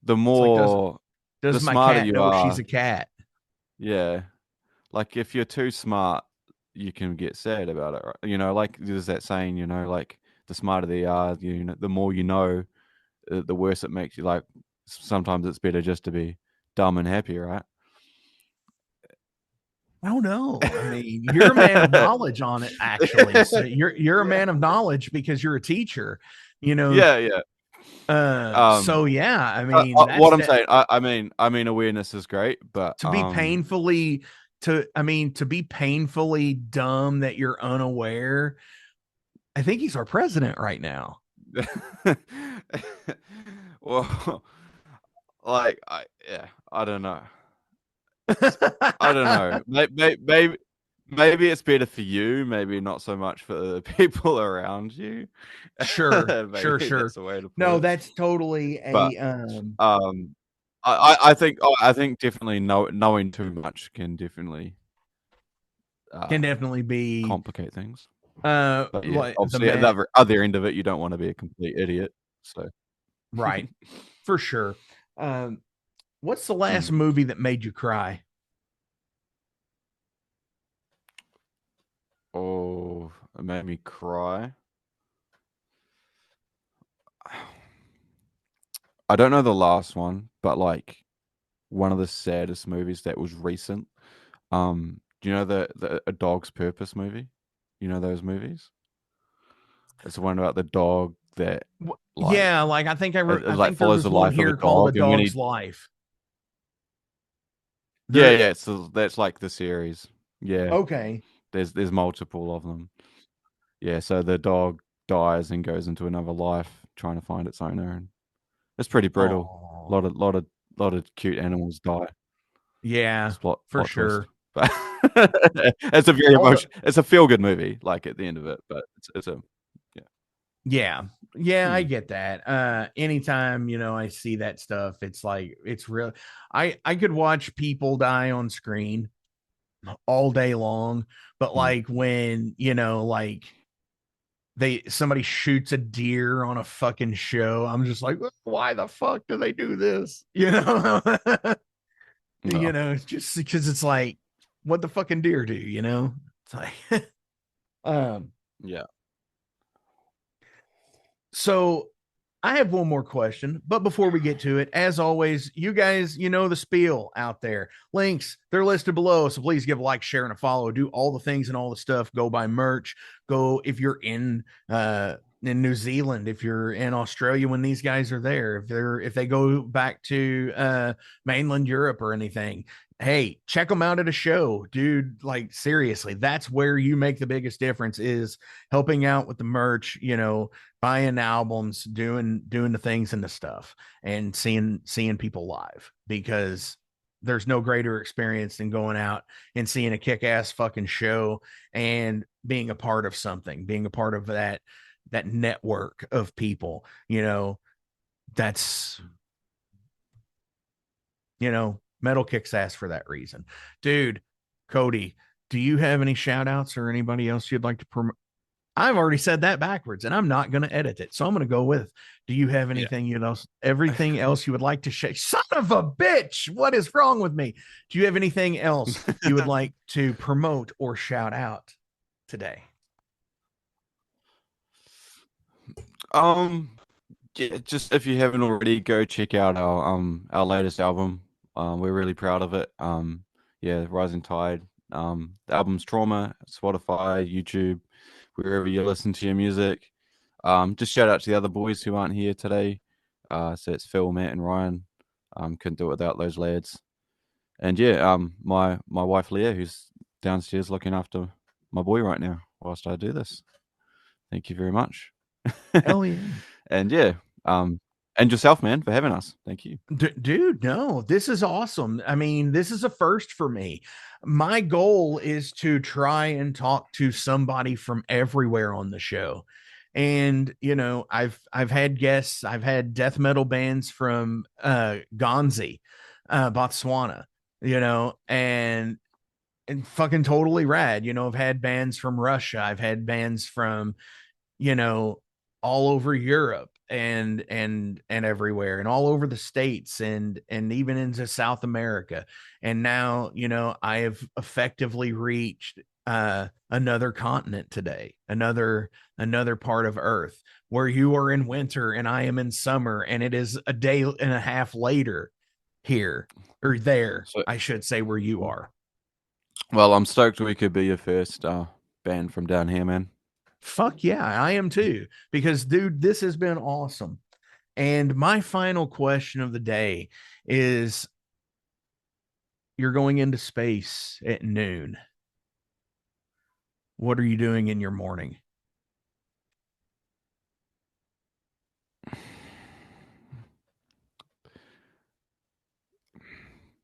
the It's like, more does the my smarter cat you know she's are, a cat? yeah. Like if you're too smart, you can get sad about it, right? Like there's that saying, like the smarter they are, the more you know, the worse it makes you. Like sometimes it's better just to be dumb and happy, right? I don't know. I mean, you're a man of knowledge on it, actually. So you're a Yeah. man of knowledge because you're a teacher, you know. Yeah, yeah. So yeah, I Uh, mean, what I'm saying, I mean, awareness is great, but to be painfully to be painfully dumb that you're unaware. I think he's our president right now. well, like, I don't know. I don't know. Maybe it's better for you. Maybe not so much for the people around you. Sure, sure, Maybe sure. that's the way to put No, it. that's totally But a um, I think definitely knowing too much can uh definitely be complicate things. But yeah, like the obviously at the man, other end of it, you don't want to be a complete idiot. So, right, for sure. What's the last mm. movie that made you cry? Oh, it made me cry. I don't know the last one, but like one of the saddest movies that was recent. Do you know the A Dog's Purpose movie? You know those movies? It's the one about the dog that like Yeah, like it I like think there follows was the one life of a here called A dog, and when Dog's he Life. yeah There yeah, so that's like the series. Yeah, Okay. there's multiple of them. Yeah, so the dog dies and goes into another life trying to find its owner, and it's pretty brutal. Oh, Lot of cute animals die. yeah, for Plot twist. sure. But it's a very Although, it's a feel good movie, like at the end of it. But it's a yeah. yeah, yeah, I Hmm. get that. Anytime I see that stuff, it's like it's real. I could watch people die on screen all day long, but Hmm. like when like somebody shoots a deer on a fucking show, I'm just like, why the fuck do they do this? No. It's just because it's like, what the fucking deer do? It's like, um. Yeah. So I have one more question, but before we get to it, as always, you guys, the spiel out there. Links, they're listed below. So please give a like, share, and a follow. Do all the things and all the stuff. Go buy merch. Go if you're in New Zealand, if you're in Australia when these guys are there, if they go back to mainland Europe or anything. Hey, check them out at a show, dude. Like seriously, that's where you make the biggest difference is helping out with the merch, buying albums, doing the things and the stuff, and seeing people live because there's no greater experience than going out and seeing a kick-ass fucking show and being a part of something, being a part of that network of people. That's metal kicks ass for that reason. Dude, Cody, do you have any shout outs or anybody else you'd like to promote? I've already said that backwards and I'm not going to edit it. So I'm going to go with, do you have Yeah. anything, everything else you would like to share? Son of a bitch. What is wrong with me? Do you have anything else you would like to promote or shout out today? um. Yeah, just if you haven't already, go check out our latest album. We're really proud of it. Yeah, Rising Tide. The album's Trauma, Spotify, YouTube, wherever you listen to your music. Just shout out to the other boys who aren't here today. So it's Phil, Matt, and Ryan. Couldn't do it without those lads. And yeah, my wife Leah, who's downstairs looking after my boy right now whilst I do this. Thank you very much. Hell yeah. And yeah, and yourself, man, for having us. Thank you. Dude, no, this is awesome. I mean, this is a first for me. My goal is to try and talk to somebody from everywhere on the show. And I've had guests, I've had death metal bands from Gonzi, Botswana, and fucking totally rad. I've had bands from Russia, I've had bands from you know, all over Europe and everywhere and all over the states and even into South America. And now, I have effectively reached another continent today, another part of Earth where you are in winter and I am in summer, and it is a day and a half later here or there, So, I should say, where you are. well, I'm stoked we could be your first band from down here, man. Fuck yeah, I am too. Because, dude, this has been awesome. And my final question of the day is, you're going into space at noon. What are you doing in your morning?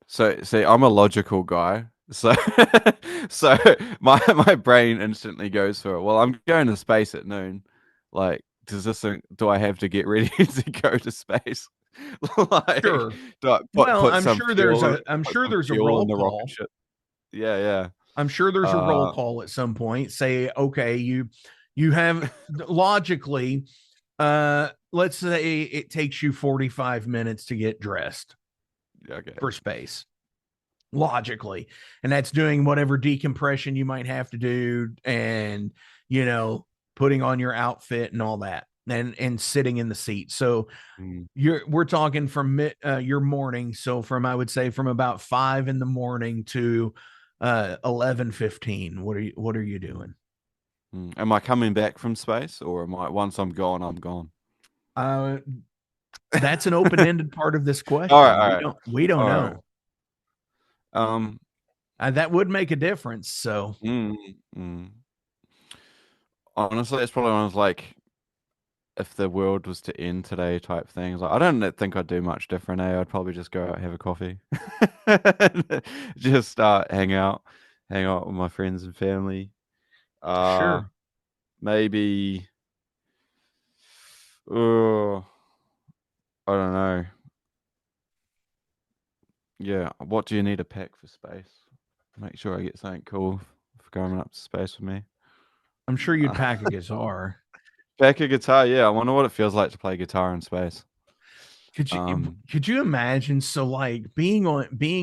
So, see, I'm a logical guy. So, so my brain instantly goes for it. Well, I'm going to space at noon. Like, do I have to get ready to go to space? Like, Sure. do I Well, put some I'm put sure some there's a fuel in roll the rocket call. ship? Yeah, yeah. I'm sure there's a roll Uh, call at some point. Say, okay, you have logically, let's say it takes you 45 minutes to get dressed okay. for space. Logically, and that's doing whatever decompression you might have to do, and you know putting on your outfit and all that, and sitting in the seat. So Mm. we're talking from your morning, so from, I would say, from about 5 in the morning to 11:15. What are you doing? Am I coming back from space, or am I once I'm gone, I'm gone? uh that's an open-ended part of this All question. right, all right, We don't all right. know. Um, That would make a difference. So Mm, mm. Honestly, it's probably one of those, like, if the world was to end today type things. Like, I don't think I'd do much different. I'd probably just go out, have a coffee, just hang out with my friends and family. Uh, sure. maybe. Oh, I don't know. Yeah, what do you need to pack for space? Make sure I get something cool for going up to space with me. I'm sure you'd Uh, pack a guitar. pack a guitar, yeah. I wonder what it feels like to play guitar in space. Could you Um, could you imagine? So like being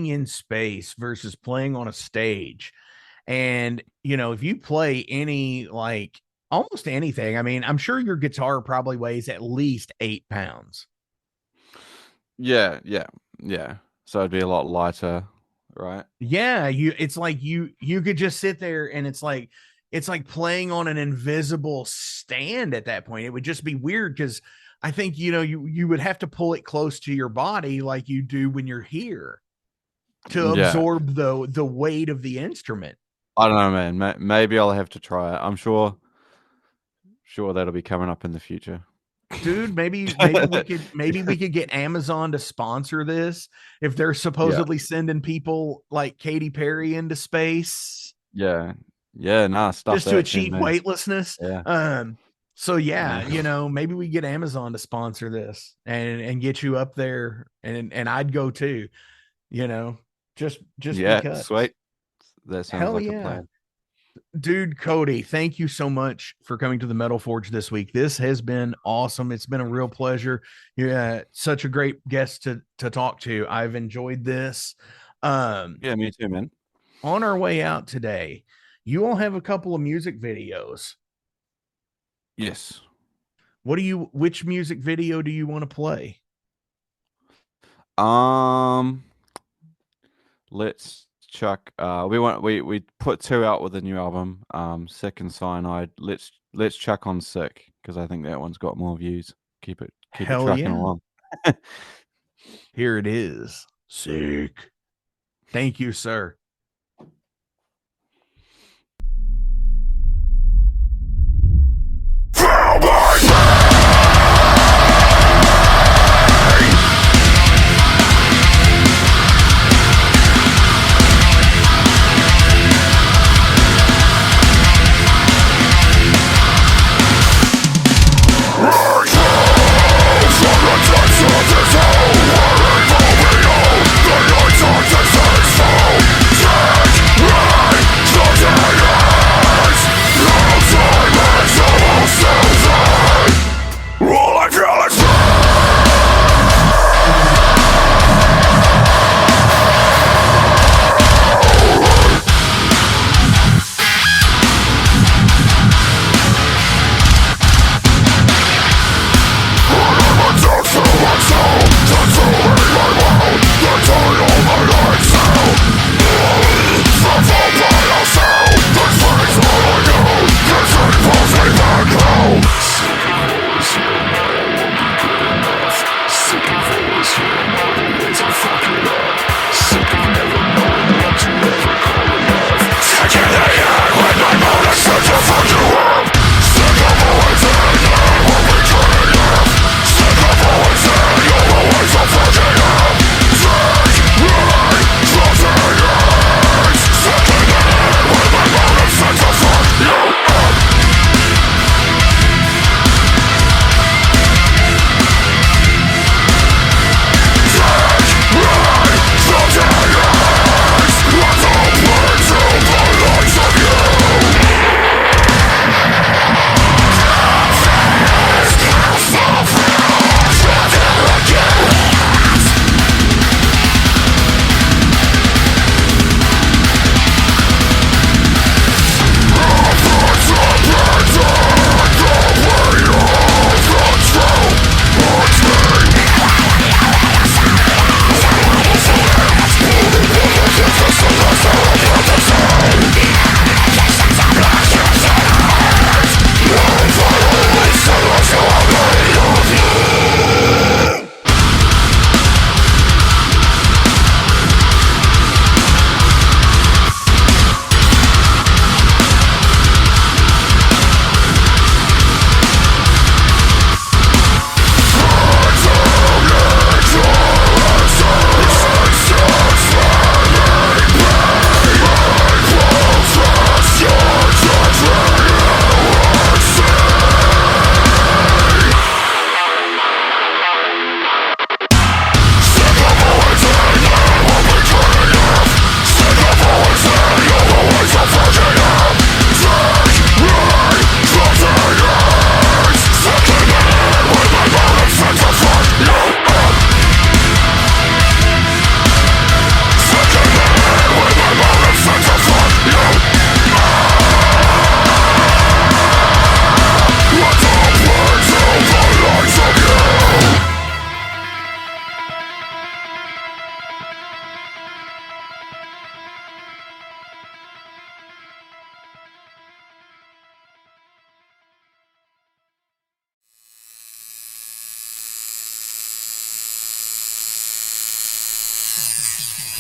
in space versus playing on a stage, and if you play any like almost anything, I mean, I'm sure your guitar probably weighs at least 8 pounds. yeah, yeah, yeah. So it'd be a lot lighter, right? Yeah, it's like you could just sit there and it's like playing on an invisible stand at that point. It would just be weird because I think you would have to pull it close to your body like you do when you're here to Yeah. absorb the weight of the instrument. I don't know, man. Maybe I'll have to try it. I'm sure that'll be coming up in the future. Dude, maybe we could get Amazon to sponsor this if they're Yeah, supposedly sending people like Katy Perry into space yeah, yeah. Nah, stuff just to that, send achieve me. weightlessness. Yeah, So yeah, yeah, maybe we get Amazon to sponsor this and get you up there, and I'd go too, you know, just yeah. because. Sweet. That sounds Hell like a yeah. plan. Dude, Cody, thank you so much for coming to the Metal Forge this week. This has been awesome. It's been a real pleasure. You're such a great guest to talk to. I've enjoyed this. Um, Yeah, me too, man. on our way out today, you all have a couple of music videos. Yes. Which music video do you want to play? Um, let's chuck. We put two out with the new album. Sick and Cyanide. Let's chuck on Sick because I think that one's got more views. Keep it Hell trucking yeah. along. Here it is. Sick. Thank you, sir. From the depths of this hole, the night darkness is full.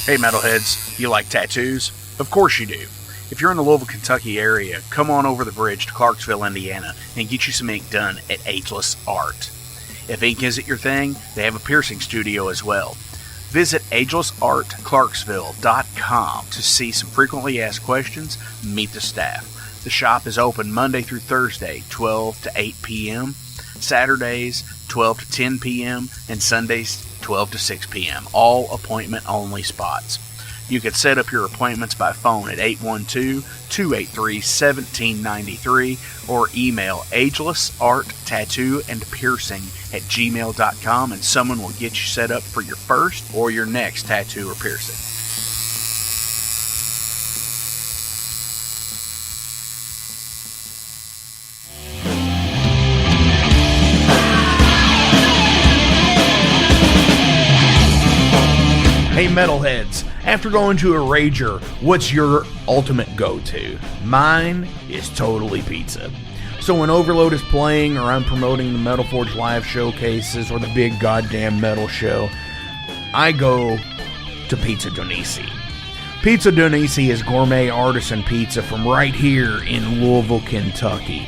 Hey metalheads, you like tattoos? Of course you do. If you're in the Louisville, Kentucky area, come on over the bridge to Clarksville, Indiana, and get you some ink done at Ageless Art. If ink isn't your thing, they have a piercing studio as well. Visit agelessartclarksville.com to see some frequently asked questions, meet the staff. The shop is open Monday through Thursday, 12 to 8 p.m., Saturdays, 12 to 10 p.m., and Sundays, 12 to 6 p.m., all appointment-only spots. You can set up your appointments by phone at 812-283-1793 or email agelessarttattooandpiercing@gmail.com and someone will get you set up for your first or your next tattoo or piercing. Hey metalheads, after going to a rager, what's your ultimate go-to? Mine is totally pizza. So when Overload is playing or I'm promoting the Metal Forge live showcases or the big goddamn metal show, I go to Pizza Donisi. Pizza Donisi is gourmet artisan pizza from right here in Louisville, Kentucky.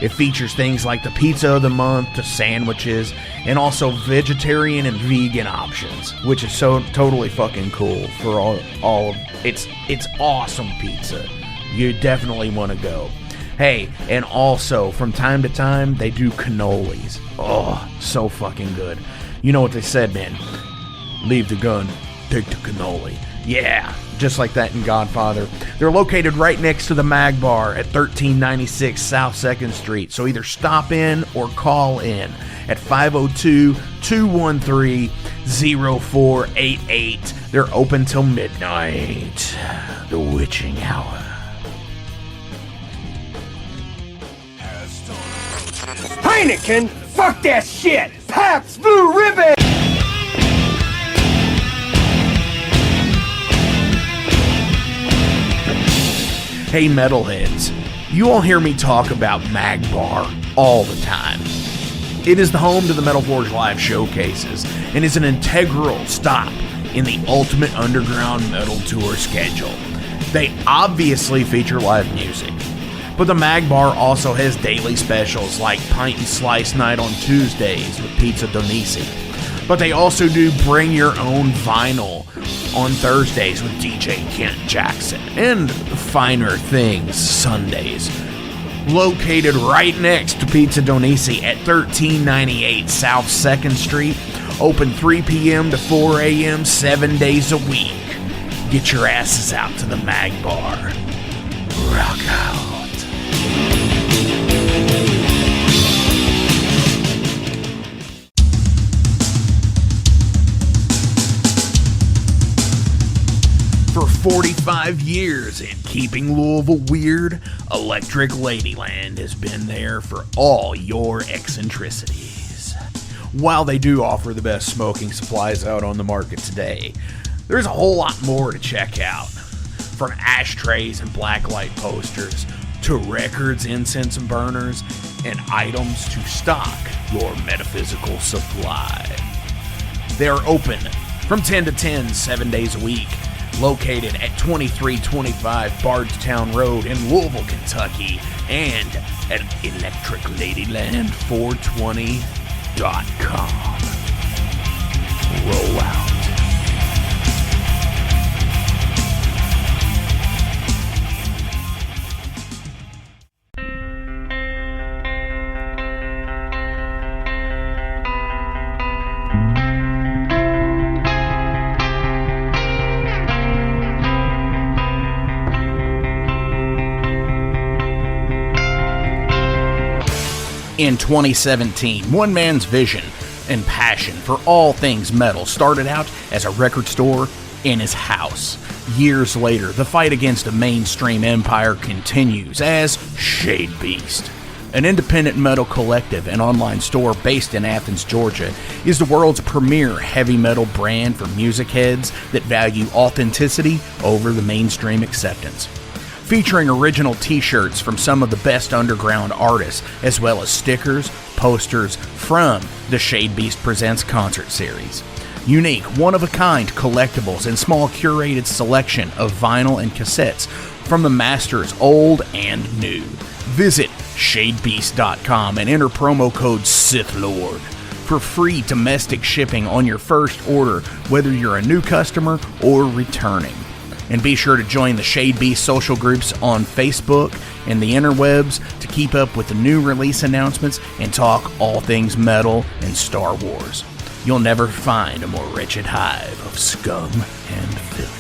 It features things like the pizza of the month, the sandwiches, and also vegetarian and vegan options, which is so totally fucking cool for all of it's awesome pizza. You definitely want to go. Hey, and also from time to time they do cannolis. Oh, so fucking good. You know what they said, man? Leave the gun, take the cannoli. Yeah, just like that in Godfather. They're located right next to the Mag Bar at 1396 South 2nd Street. So either stop in or call in at 502-213-0488. They're open till midnight. The witching hour. Heineken, fuck that shit! Pabst Blue Ribbon! Hey metalheads, you all hear me talk about Mag Bar all the time. It is the home to the Metal Forge live showcases and is an integral stop in the ultimate underground metal tour schedule. They obviously feature live music, but the Mag Bar also has daily specials like Pint and Slice Night on Tuesdays with Pizza Donisi. But they also do Bring Your Own Vinyl on Thursdays with DJ Kent Jackson, and Finer Things Sundays. Located right next to Pizza Donisi at 1398 South 2nd Street, open 3 p.m. to 4 a.m. 7 days a week. Get your asses out to the Mag Bar. Rock out. For 45 years in keeping Louisville weird, Electric Ladyland has been there for all your eccentricities. While they do offer the best smoking supplies out on the market today, there's a whole lot more to check out. From ashtrays and blacklight posters, to records, incense and burners, and items to stock your metaphysical supply. They are open from 10 to 10, 7 days a week. Located at 2325 Bardstown Road in Louisville, Kentucky, and at electricladyland420.com. Roll out. In 2017, one man's vision and passion for all things metal started out as a record store in his house. Years later, the fight against a mainstream empire continues as Shade Beast. An independent metal collective and online store based in Athens, Georgia, is the world's premier heavy metal brand for music heads that value authenticity over the mainstream acceptance. Featuring original t-shirts from some of the best underground artists, as well as stickers, posters from the Shade Beast Presents concert series. Unique, one-of-a-kind collectibles and small curated selection of vinyl and cassettes from the masters old and new. Visit shadebeast.com and enter promo code SithLord for free domestic shipping on your first order, whether you're a new customer or returning. And be sure to join the Shade Beast social groups on Facebook and the interwebs to keep up with the new release announcements and talk all things metal and Star Wars. You'll never find a more wretched hive of scum and filth.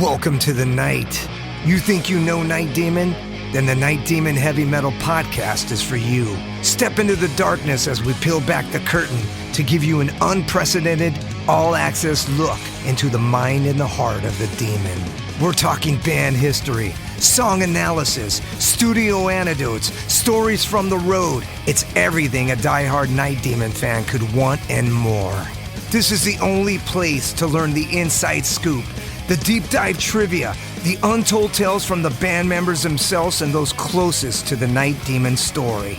Welcome to the night. You think you know Night Demon? Then the Night Demon Heavy Metal Podcast is for you. Step into the darkness as we peel back the curtain to give you an unprecedented, all-access look into the mind and the heart of the demon. We're talking band history, song analysis, studio anecdotes, stories from the road. It's everything a diehard Night Demon fan could want and more. This is the only place to learn the inside scoop, the deep dive trivia, the untold tales from the band members themselves and those closest to the Night Demon story.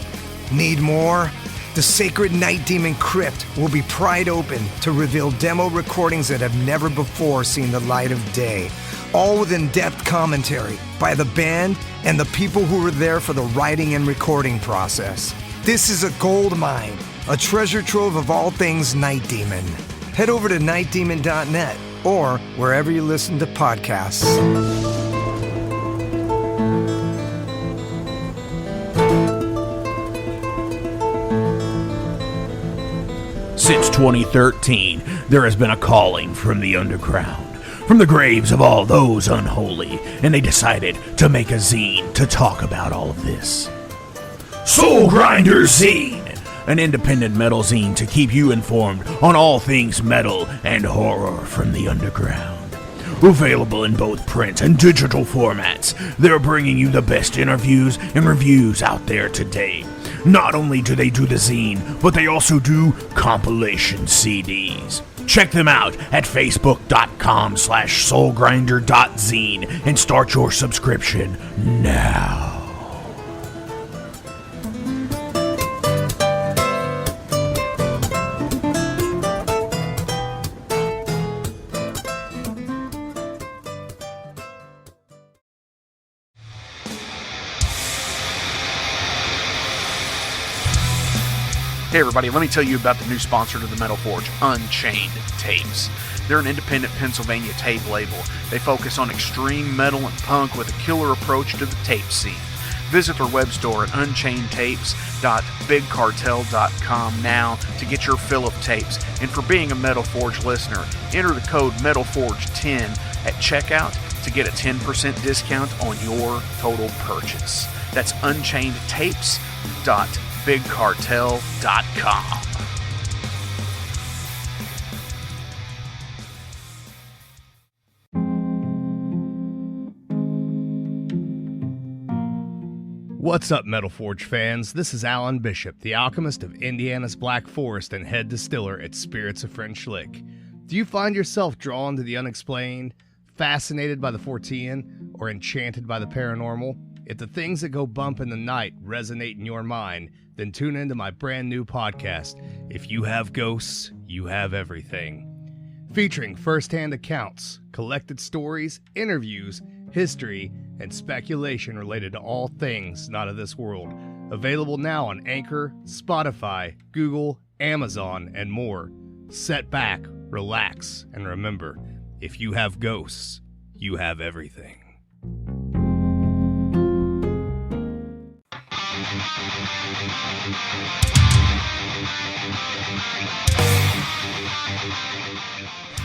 Need more? The Sacred Night Demon Crypt will be pried open to reveal demo recordings that have never before seen the light of day, all with in-depth commentary by the band and the people who were there for the writing and recording process. This is a gold mine, a treasure trove of all things Night Demon. Head over to nightdemon.net or wherever you listen to podcasts. Since 2013, there has been a calling from the underground, from the graves of all those unholy, and they decided to make a zine to talk about all of this. Soul Grinder Zine! An independent metal zine to keep you informed on all things metal and horror from the underground. Available in both print and digital formats, they're bringing you the best interviews and reviews out there today. Not only do they do the zine, but they also do compilation CDs. Check them out at facebook.com/soulgrinder.zine and start your subscription now. Hey everybody, let me tell you about the new sponsor to the Metal Forge, Unchained Tapes. They're an independent Pennsylvania tape label. They focus on extreme metal and punk with a killer approach to the tape scene. Visit their web store at unchainedtapes.bigcartel.com now to get your fill of tapes. And for being a Metal Forge listener, enter the code METALFORGE10 at checkout to get a 10% discount on your total purchase. That's unchainedtapes.bigcartel.com. What's up, Metal Forge fans? This is Alan Bishop, the alchemist of Indiana's Black Forest and head distiller at Spirits of French Lick. Do you find yourself drawn to the unexplained, fascinated by the Fortean, or enchanted by the paranormal? If the things that go bump in the night resonate in your mind, then tune into my brand new podcast, If You Have Ghosts, You Have Everything. Featuring first-hand accounts, collected stories, interviews, history, and speculation related to all things not of this world. Available now on Anchor, Spotify, Google, Amazon, and more. Sit back, relax, and remember, if you have ghosts, you have everything.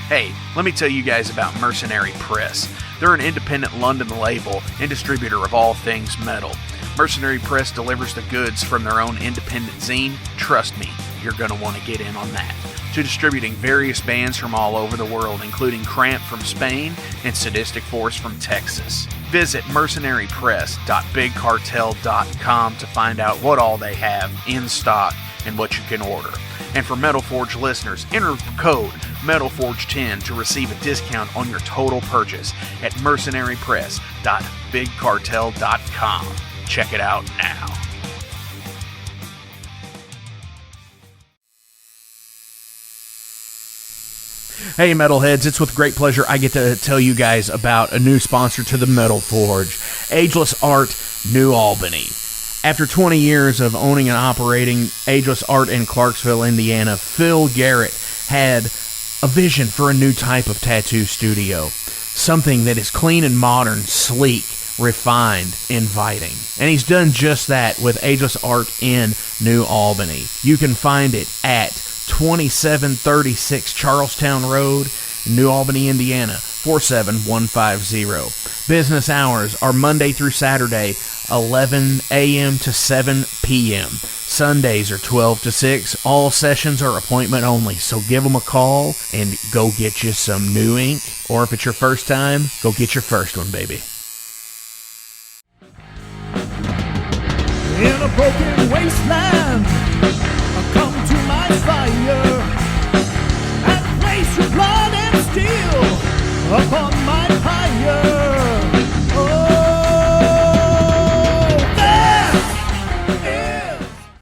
Hey, let me tell you guys about Mercenary Press. They're an independent London label and distributor of all things metal. Mercenary Press delivers the goods from their own independent zine. Trust me, you're going to want to get in on that. To distributing various bands from all over the world, including Cramp from Spain and Sadistic Force from Texas. Visit mercenarypress.bigcartel.com to find out what all they have in stock and what you can order. And for Metal Forge listeners, enter code MetalForge10 to receive a discount on your total purchase at mercenarypress.bigcartel.com. Check it out now. Hey Metalheads, it's with great pleasure I get to tell you guys about a new sponsor to the Metal Forge, Ageless Art, New Albany. After 20 years of owning and operating Ageless Art in Clarksville, Indiana, Phil Garrett had a vision for a new type of tattoo studio. Something that is clean and modern, sleek, refined, inviting. And he's done just that with Ageless Art in New Albany. You can find it at 2736 Charlestown Road, New Albany, Indiana, 47150. Business hours are Monday through Saturday, 11 a.m. to 7 p.m. Sundays are 12 to 6. All sessions are appointment only, so give them a call and go get you some new ink. Or if it's your first time, go get your first one, baby. In a broken wasteland, come to my fire and place your blood and steel upon my